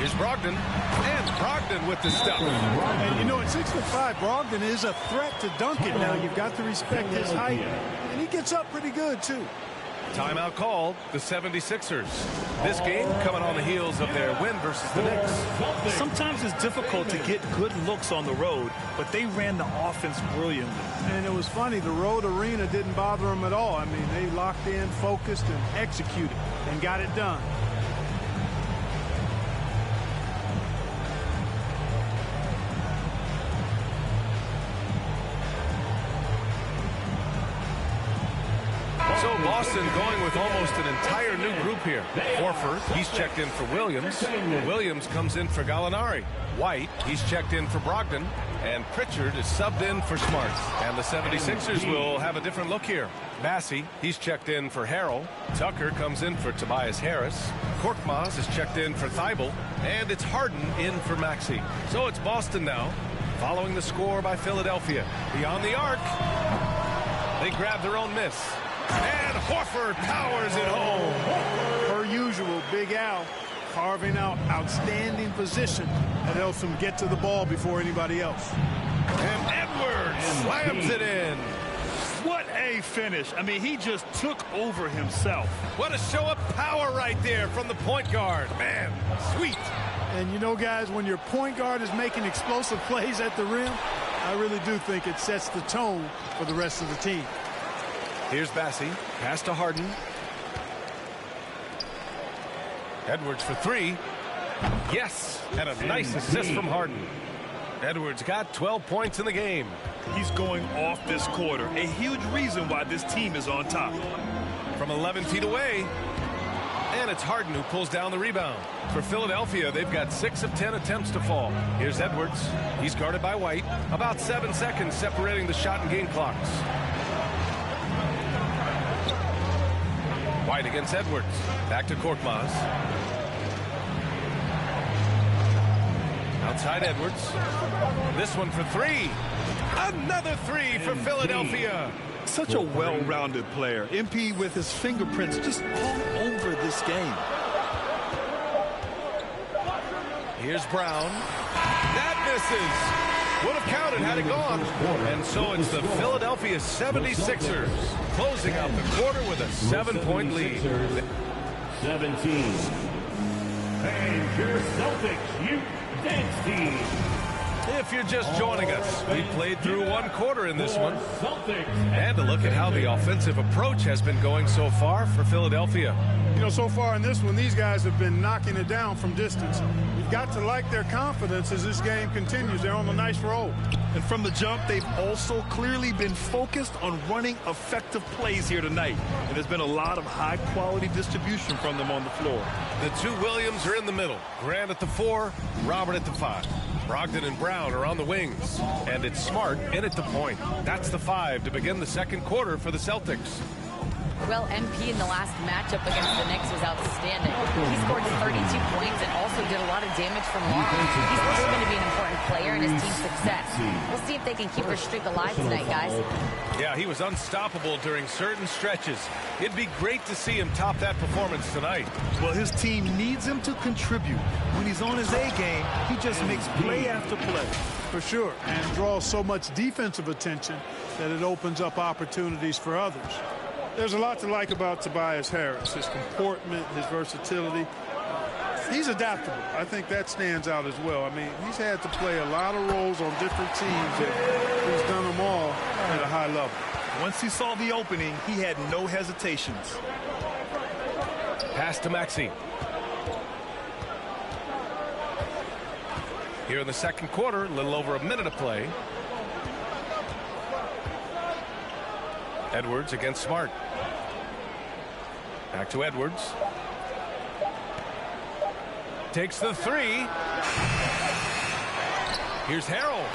Here's Brogdon, and Brogdon with the stuff. And you know, at 6'5", Brogdon is a threat to dunk it. Now, you've got to respect his height, and he gets up pretty good, too. Timeout called, the 76ers. This game coming on the heels of their win versus the Knicks. Sometimes it's difficult to get good looks on the road, but they ran the offense brilliantly. And it was funny, the road arena didn't bother them at all. I mean, they locked in, focused, and executed, and got it done. So Boston going with almost an entire new group here. Horford, he's checked in for Williams. Williams comes in for Gallinari. White, he's checked in for Brogdon. And Pritchard is subbed in for Smart. And the 76ers will have a different look here. Massey, he's checked in for Harrell. Tucker comes in for Tobias Harris. Korkmaz is checked in for Thibault. And it's Harden in for Maxey. So it's Boston now, following the score by Philadelphia. Beyond the arc, they grab their own miss. And Horford powers it home. Per usual, Big Al carving out outstanding position that helps him get to the ball before anybody else. And Edwards slams it in. What a finish. I mean, he just took over himself. What a show of power right there from the point guard. Man, sweet. And you know, guys, when your point guard is making explosive plays at the rim, I really do think it sets the tone for the rest of the team. Here's Bassie. Pass to Harden. Edwards for three. Yes, and a nice assist from Harden. Edwards got 12 points in the game. He's going off this quarter. A huge reason why this team is on top. From 11 feet away. And it's Harden who pulls down the rebound. For Philadelphia, they've got 6 of 10 attempts to fall. Here's Edwards. He's guarded by White. About 7 seconds separating the shot and game clocks. White against Edwards. Back to Korkmaz. Outside Edwards. This one for three. Another three for Philadelphia. Such a well-rounded player. MP with his fingerprints just all over this game. Here's Brown. That misses. Would have counted had it gone. And so it's the Philadelphia 76ers closing out the quarter with a 7-point lead. 17. And your Celtics dance team. If you're just joining us, we played through one quarter in this one. And to look at how the offensive approach has been going so far for Philadelphia. You know, so far in this one, these guys have been knocking it down from distance. You've got to like their confidence as this game continues. They're on a nice roll. And from the jump, they've also clearly been focused on running effective plays here tonight. And there's been a lot of high-quality distribution from them on the floor. The two Williams are in the middle. Grant at the 4, Robert at the 5. Brogdon and Brown are on the wings. And it's Smart in at the point. That's the 5 to begin the second quarter for the Celtics. Well, MP in the last matchup against the Knicks was outstanding. He scored 32 points and also did a lot of damage from long. He's proven to be an important player in his team's success. We'll see if they can keep their streak alive tonight, guys. Yeah, he was unstoppable during certain stretches. It'd be great to see him top that performance tonight. Well, his team needs him to contribute. When he's on his A game, he just makes play after play. For sure, and draws so much defensive attention that it opens up opportunities for others. There's a lot to like about Tobias Harris, his comportment, his versatility. He's adaptable. I think that stands out as well. I mean, he's had to play a lot of roles on different teams, and he's done them all at a high level. Once he saw the opening, he had no hesitations. Pass to Maxey. Here in the second quarter, a little over a minute to play. Edwards against Smart. Back to Edwards. Takes the 3. Here's Harrell.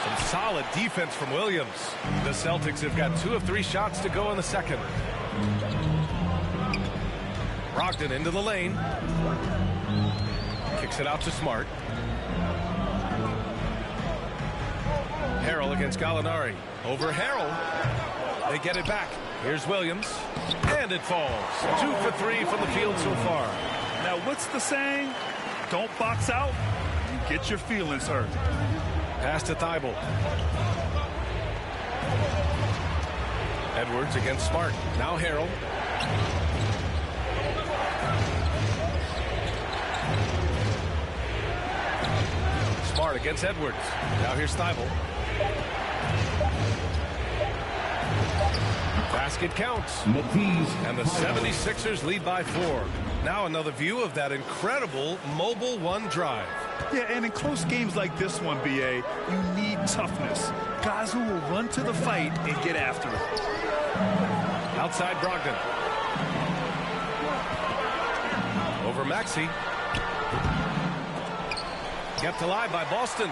Some solid defense from Williams. The Celtics have got 2 of 3 shots to go in the second. Brogdon into the lane. Kicks it out to Smart. Harrell against Gallinari. Over Harrell. They get it back. Here's Williams. And it falls. 2 for 3 from the field so far. Now, what's the saying? Don't box out. You get your feelings hurt. Pass to Thibault. Edwards against Smart. Now Harrell. Smart against Edwards. Now here's Thibault. Basket counts. And the 76ers lead by 4. Now another view of that incredible mobile one drive. Yeah, and in close games like this one, BA, you need toughness. Guys who will run to the fight and get after it. Outside Brogdon. Over Maxey. Kept alive by Boston.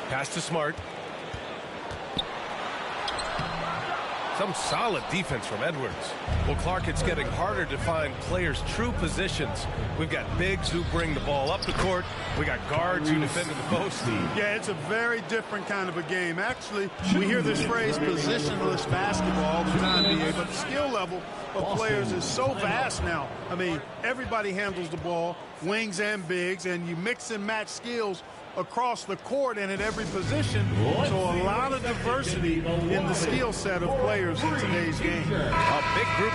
Pass to Smart. Some solid defense from Edwards. Well, Clark, it's getting harder to find players' true positions. We've got bigs who bring the ball up the court. We got guards who defend in the post. Yeah, it's a very different kind of a game. Actually, we hear this phrase positionless basketball all the time, BA, but the skill level of players is so vast now. I mean, everybody handles the ball, wings and bigs, and you mix and match skills across the court and at every position. So a lot of diversity in the skill set of players in today's game. A big group.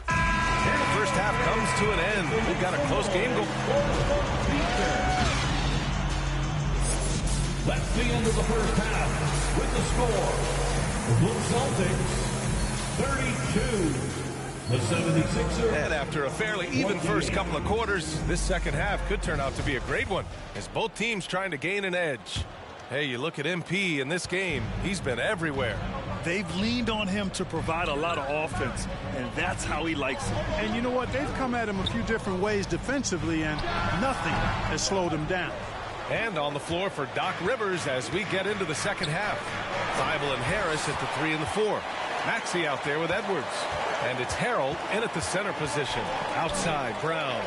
And the first half comes to an end. We've got a close game. That's the end of the first half with the score. Blue Celtics 32. The 76ers. And after a fairly even first couple of quarters, this second half could turn out to be a great one as both teams trying to gain an edge. Hey, you look at MP in this game, he's been everywhere. They've leaned on him to provide a lot of offense, and that's how he likes it. And you know what? They've come at him a few different ways defensively, and nothing has slowed him down. And on the floor for Doc Rivers as we get into the second half. Thibault and Harris at the 3 and the 4. Maxey out there with Edwards. And it's Harrell in at the center position. Outside, Brown.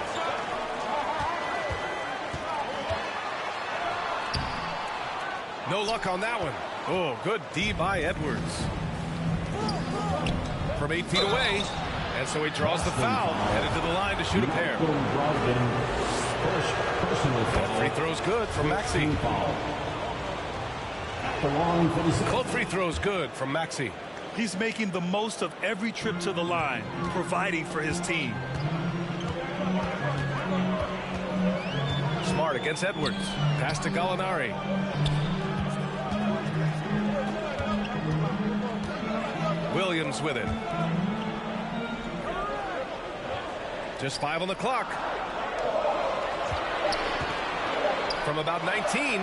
No luck on that one. Oh, good D by Edwards. From 8 feet away. And so he draws the foul. Headed to the line to shoot a pair. Free throw's good from Maxey. Both free throws good from Maxey. He's making the most of every trip to the line, providing for his team. Smart against Edwards. Pass to Gallinari. Williams with it. Just 5 on the clock. From about 19.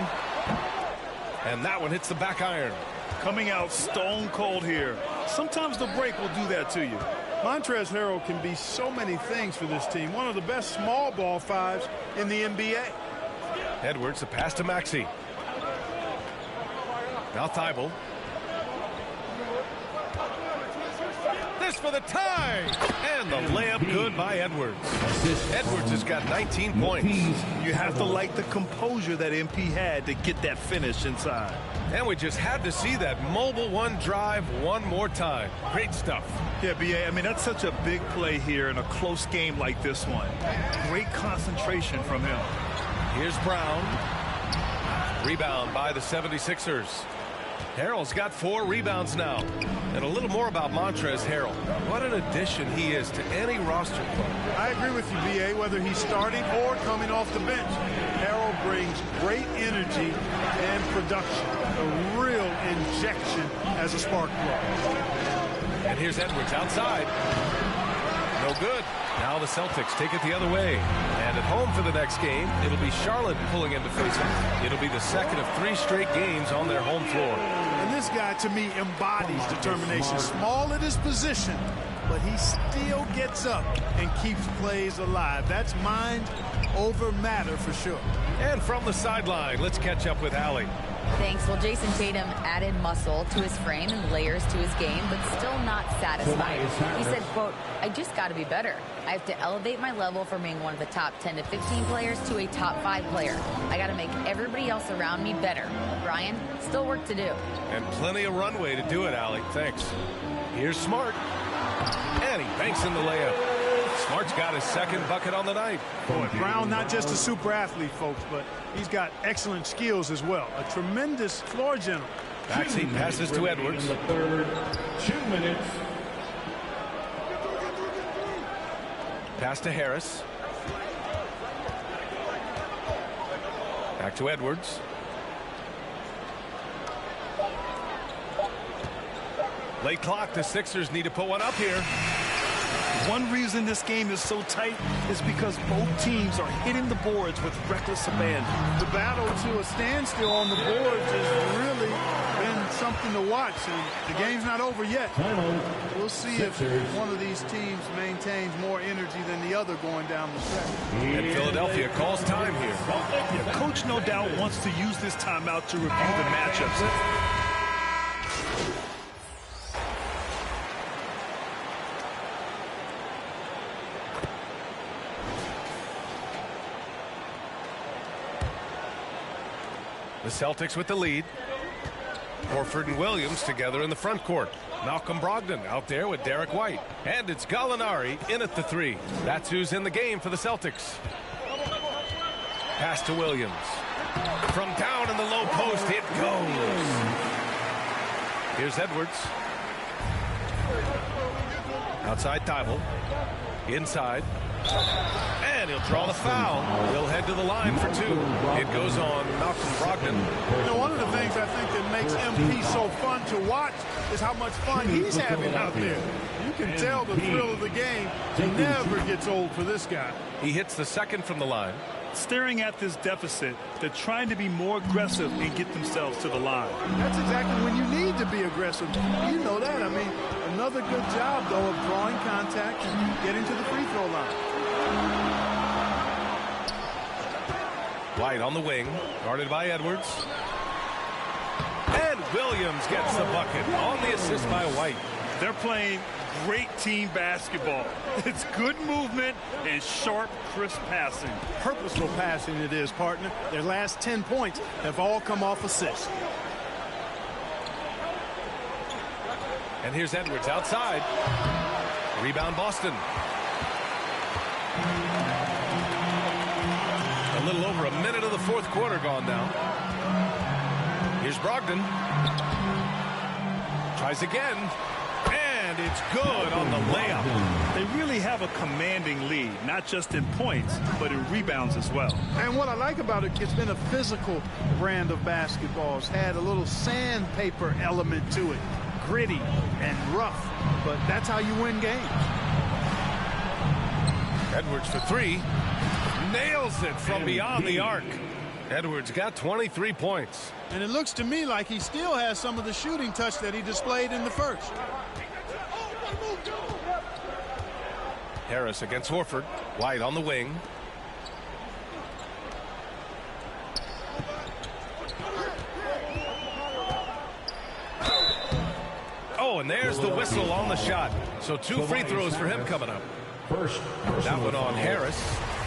And that one hits the back iron. Coming out stone cold here. Sometimes the break will do that to you. Montrezl Harrell can be so many things for this team. One of the best small ball fives in the NBA. Edwards, a pass to Maxey. Now Thibault. This for the tie. And the layup good by Edwards. Edwards has got 19 points. You have to like the composure that MP had to get that finish inside. And we just had to see that mobile one drive one more time. Great stuff. Yeah, BA, I mean, that's such a big play here in a close game like this one. Great concentration from him. Here's Brown. Rebound by the 76ers. Harrell's got 4 rebounds now. And a little more about Montrezl Harrell. What an addition he is to any roster club. I agree with you, BA, whether he's starting or coming off the bench. Harrell brings great energy and production. A real injection as a spark plug. And here's Edwards outside. No good. Now the Celtics take it the other way. And at home for the next game, it'll be Charlotte pulling in to face them. It'll be the second of 3 straight games on their home floor. And this guy, to me, embodies determination. Small at his position, but he still gets up and keeps plays alive. That's mind over matter for sure. And from the sideline, let's catch up with Allie. Thanks. Well, Jason Tatum added muscle to his frame and layers to his game, but still not satisfied. He said, quote, I just got to be better. I have to elevate my level from being one of the top 10 to 15 players to a top 5 player. I got to make everybody else around me better. Brian, still work to do. And plenty of runway to do it, Allie. Thanks. Here's Smart. And he banks in the layup. Smart's got his second bucket on the night. Boy, Brown, not just a super athlete, folks, but he's got excellent skills as well. A tremendous floor general. Maxey passes to Edwards. In the third, 2 minutes. Pass to Harris. Back to Edwards. Late clock. The Sixers need to put one up here. One reason this game is so tight is because both teams are hitting the boards with reckless abandon. The battle to a standstill on the boards has really been something to watch, and the game's not over yet. We'll see if one of these teams maintains more energy than the other going down the stretch. And Philadelphia calls time here. Yeah, Coach no doubt wants to use this timeout to review the matchups. The Celtics with the lead. Horford and Williams together in the front court. Malcolm Brogdon out there with Derek White. And it's Gallinari in at the 3. That's who's in the game for the Celtics. Pass to Williams. From down in the low post, it goes. Here's Edwards. Outside Thibault. Inside. And he'll draw the foul. He'll head to the line for 2. It goes on Malcolm Brogdon. You know, one of the things I think that makes MP so fun to watch is how much fun he's having out there. You can tell the thrill of the game never gets old for this guy. He hits the second from the line. Staring at this deficit, they're trying to be more aggressive and get themselves to the line. That's exactly when you need to be aggressive. You know that. I mean, another good job, though, of drawing contact and getting to the free throw line. White on the wing, guarded by Edwards. And Williams gets the bucket on the assist by White. They're playing great team basketball. It's good movement and sharp, crisp passing. Purposeful passing it is, partner. Their last 10 points have all come off assists. And here's Edwards outside. Rebound Boston. A little over a minute of the fourth quarter gone now. Here's Brogdon. Tries again. And it's good on the layup. They really have a commanding lead, not just in points, but in rebounds as well. And what I like about it, it's been a physical brand of basketball. It's had a little sandpaper element to it. Gritty and rough, but that's how you win games. Edwards for 3. Nails it from beyond the arc. Edwards got 23 points. And it looks to me like he still has some of the shooting touch that he displayed in the first. Harris against Horford. White on the wing. Oh, and there's the whistle on the shot. So 2 free throws for him coming up. That one on Harris.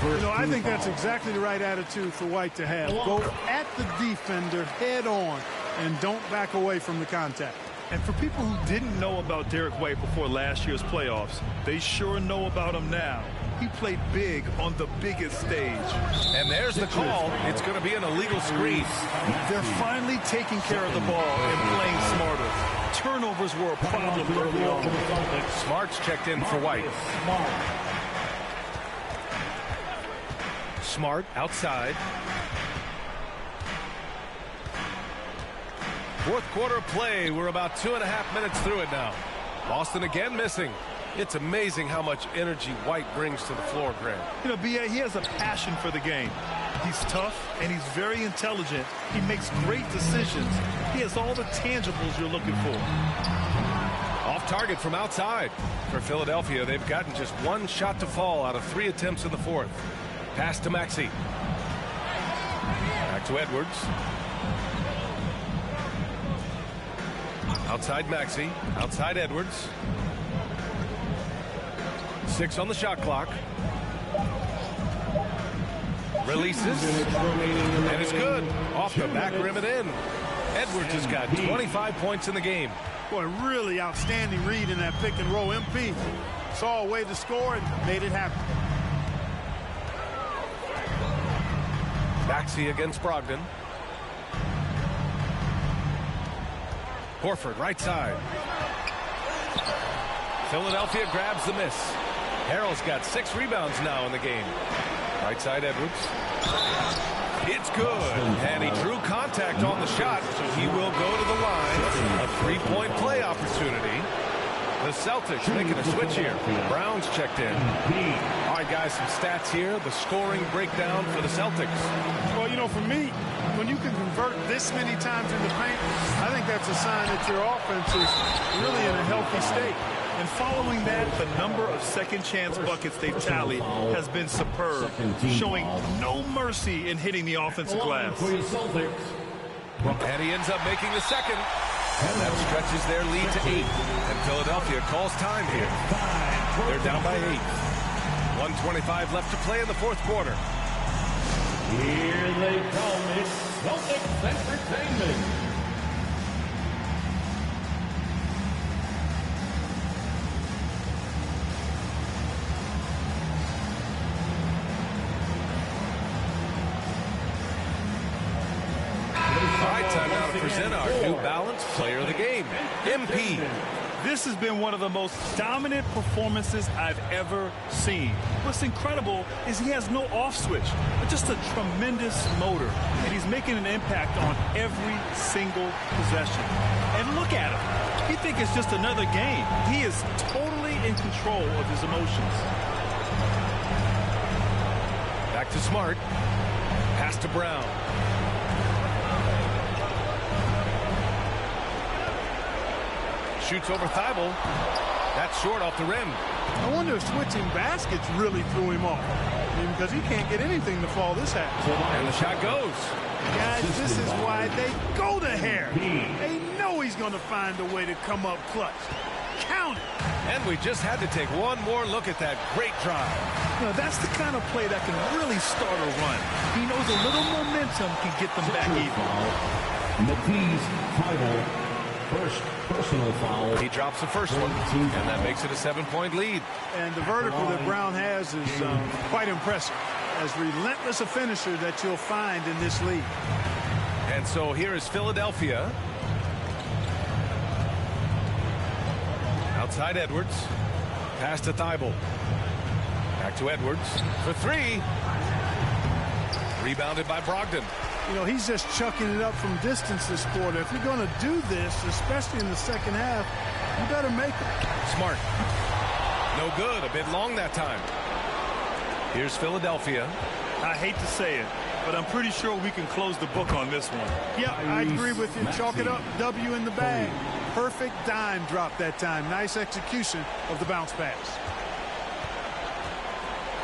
You know, I think that's exactly the right attitude for White to have. Go at the defender head on and don't back away from the contact. And for people who didn't know about Derek White before last year's playoffs, they sure know about him now. He played big on the biggest stage. And there's the call. It's going to be an illegal screen. They're finally taking care of the ball and playing smarter. Turnovers were a problem early on. Smart's checked in for White. Smart outside. Fourth quarter play. We're about 2.5 minutes through it now. Boston again missing. It's amazing how much energy White brings to the floor, Grant. You know, B.A., he has a passion for the game. He's tough and he's very intelligent. He makes great decisions. He has all the tangibles you're looking for. Off target from outside. For Philadelphia, they've gotten just 1 shot to fall out of 3 attempts in the fourth. Pass to Maxey. Back to Edwards. Outside Maxey. Outside Edwards. 6 on the shot clock. Releases. And it's good. Off the back rim and in. Edwards has got 25 points in the game. Boy, really outstanding read in that pick and roll. MP saw a way to score and made it happen. Maxey against Brogdon. Horford, right side. Philadelphia grabs the miss. Harrell's got 6 rebounds now in the game. Right side Edwards. It's good. And he drew contact on the shot, so he will go to the line. A 3-point play opportunity. The Celtics making a switch here. Brown's checked in. All right, guys, some stats here. The scoring breakdown for the Celtics. Well, you know, for me, when you can convert this many times in the paint, I think that's a sign that your offense is really in a healthy state. And following that, the number of second-chance buckets they've tallied has been superb, showing no mercy in hitting the offensive glass. And he ends up making the second. And that stretches their lead to 8. And Philadelphia calls time here. They're down by 8. 1:25 left to play in the fourth quarter. Here they come. It's Celtics Entertainment. All right, time now to present our New Balance Player of the Game, MP. This has been one of the most dominant performances I've ever seen. What's incredible is he has no off switch, but just a tremendous motor, and he's making an impact on every single possession. And look at him. He thinks it's just another game. He is totally in control of his emotions. Back to Smart. Pass to Brown. Shoots over Thibault. That's short off the rim. I wonder if switching baskets really threw him off. I mean, because he can't get anything to fall this half. And the shot goes. Guys, this is why they go to Harris. They know he's going to find a way to come up clutch. Count it. And we just had to take one more look at that great drive. You know, that's the kind of play that can really start a run. He knows a little momentum can get them back even. Matisse Thibault. First personal foul. He drops the first one, and that makes it a 7-point lead. And the vertical that Brown has is quite impressive. As relentless a finisher that you'll find in this league. And so here is Philadelphia. Outside Edwards. Pass to Thibault. Back to Edwards for three. Rebounded by Brogdon. You know, he's just chucking it up from distance this quarter. If you're going to do this, especially in the second half, you better make it. Smart. No good. A bit long that time. Here's Philadelphia. I hate to say it, but I'm pretty sure we can close the book on this one. Yeah, I agree with you. Chalk it up. W in the bag. Perfect dime drop that time. Nice execution of the bounce pass.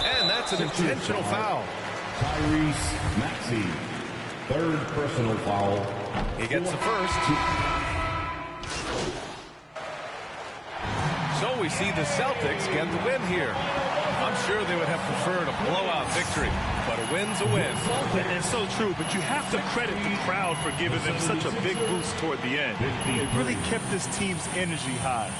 And that's an intentional foul. Tyrese Maxey. Third personal foul. He gets the first. So we see the Celtics get the win here. I'm sure they would have preferred a blowout victory, but a win's a win. And so true, but you have to credit the crowd for giving them such a big boost toward the end. It really kept this team's energy high.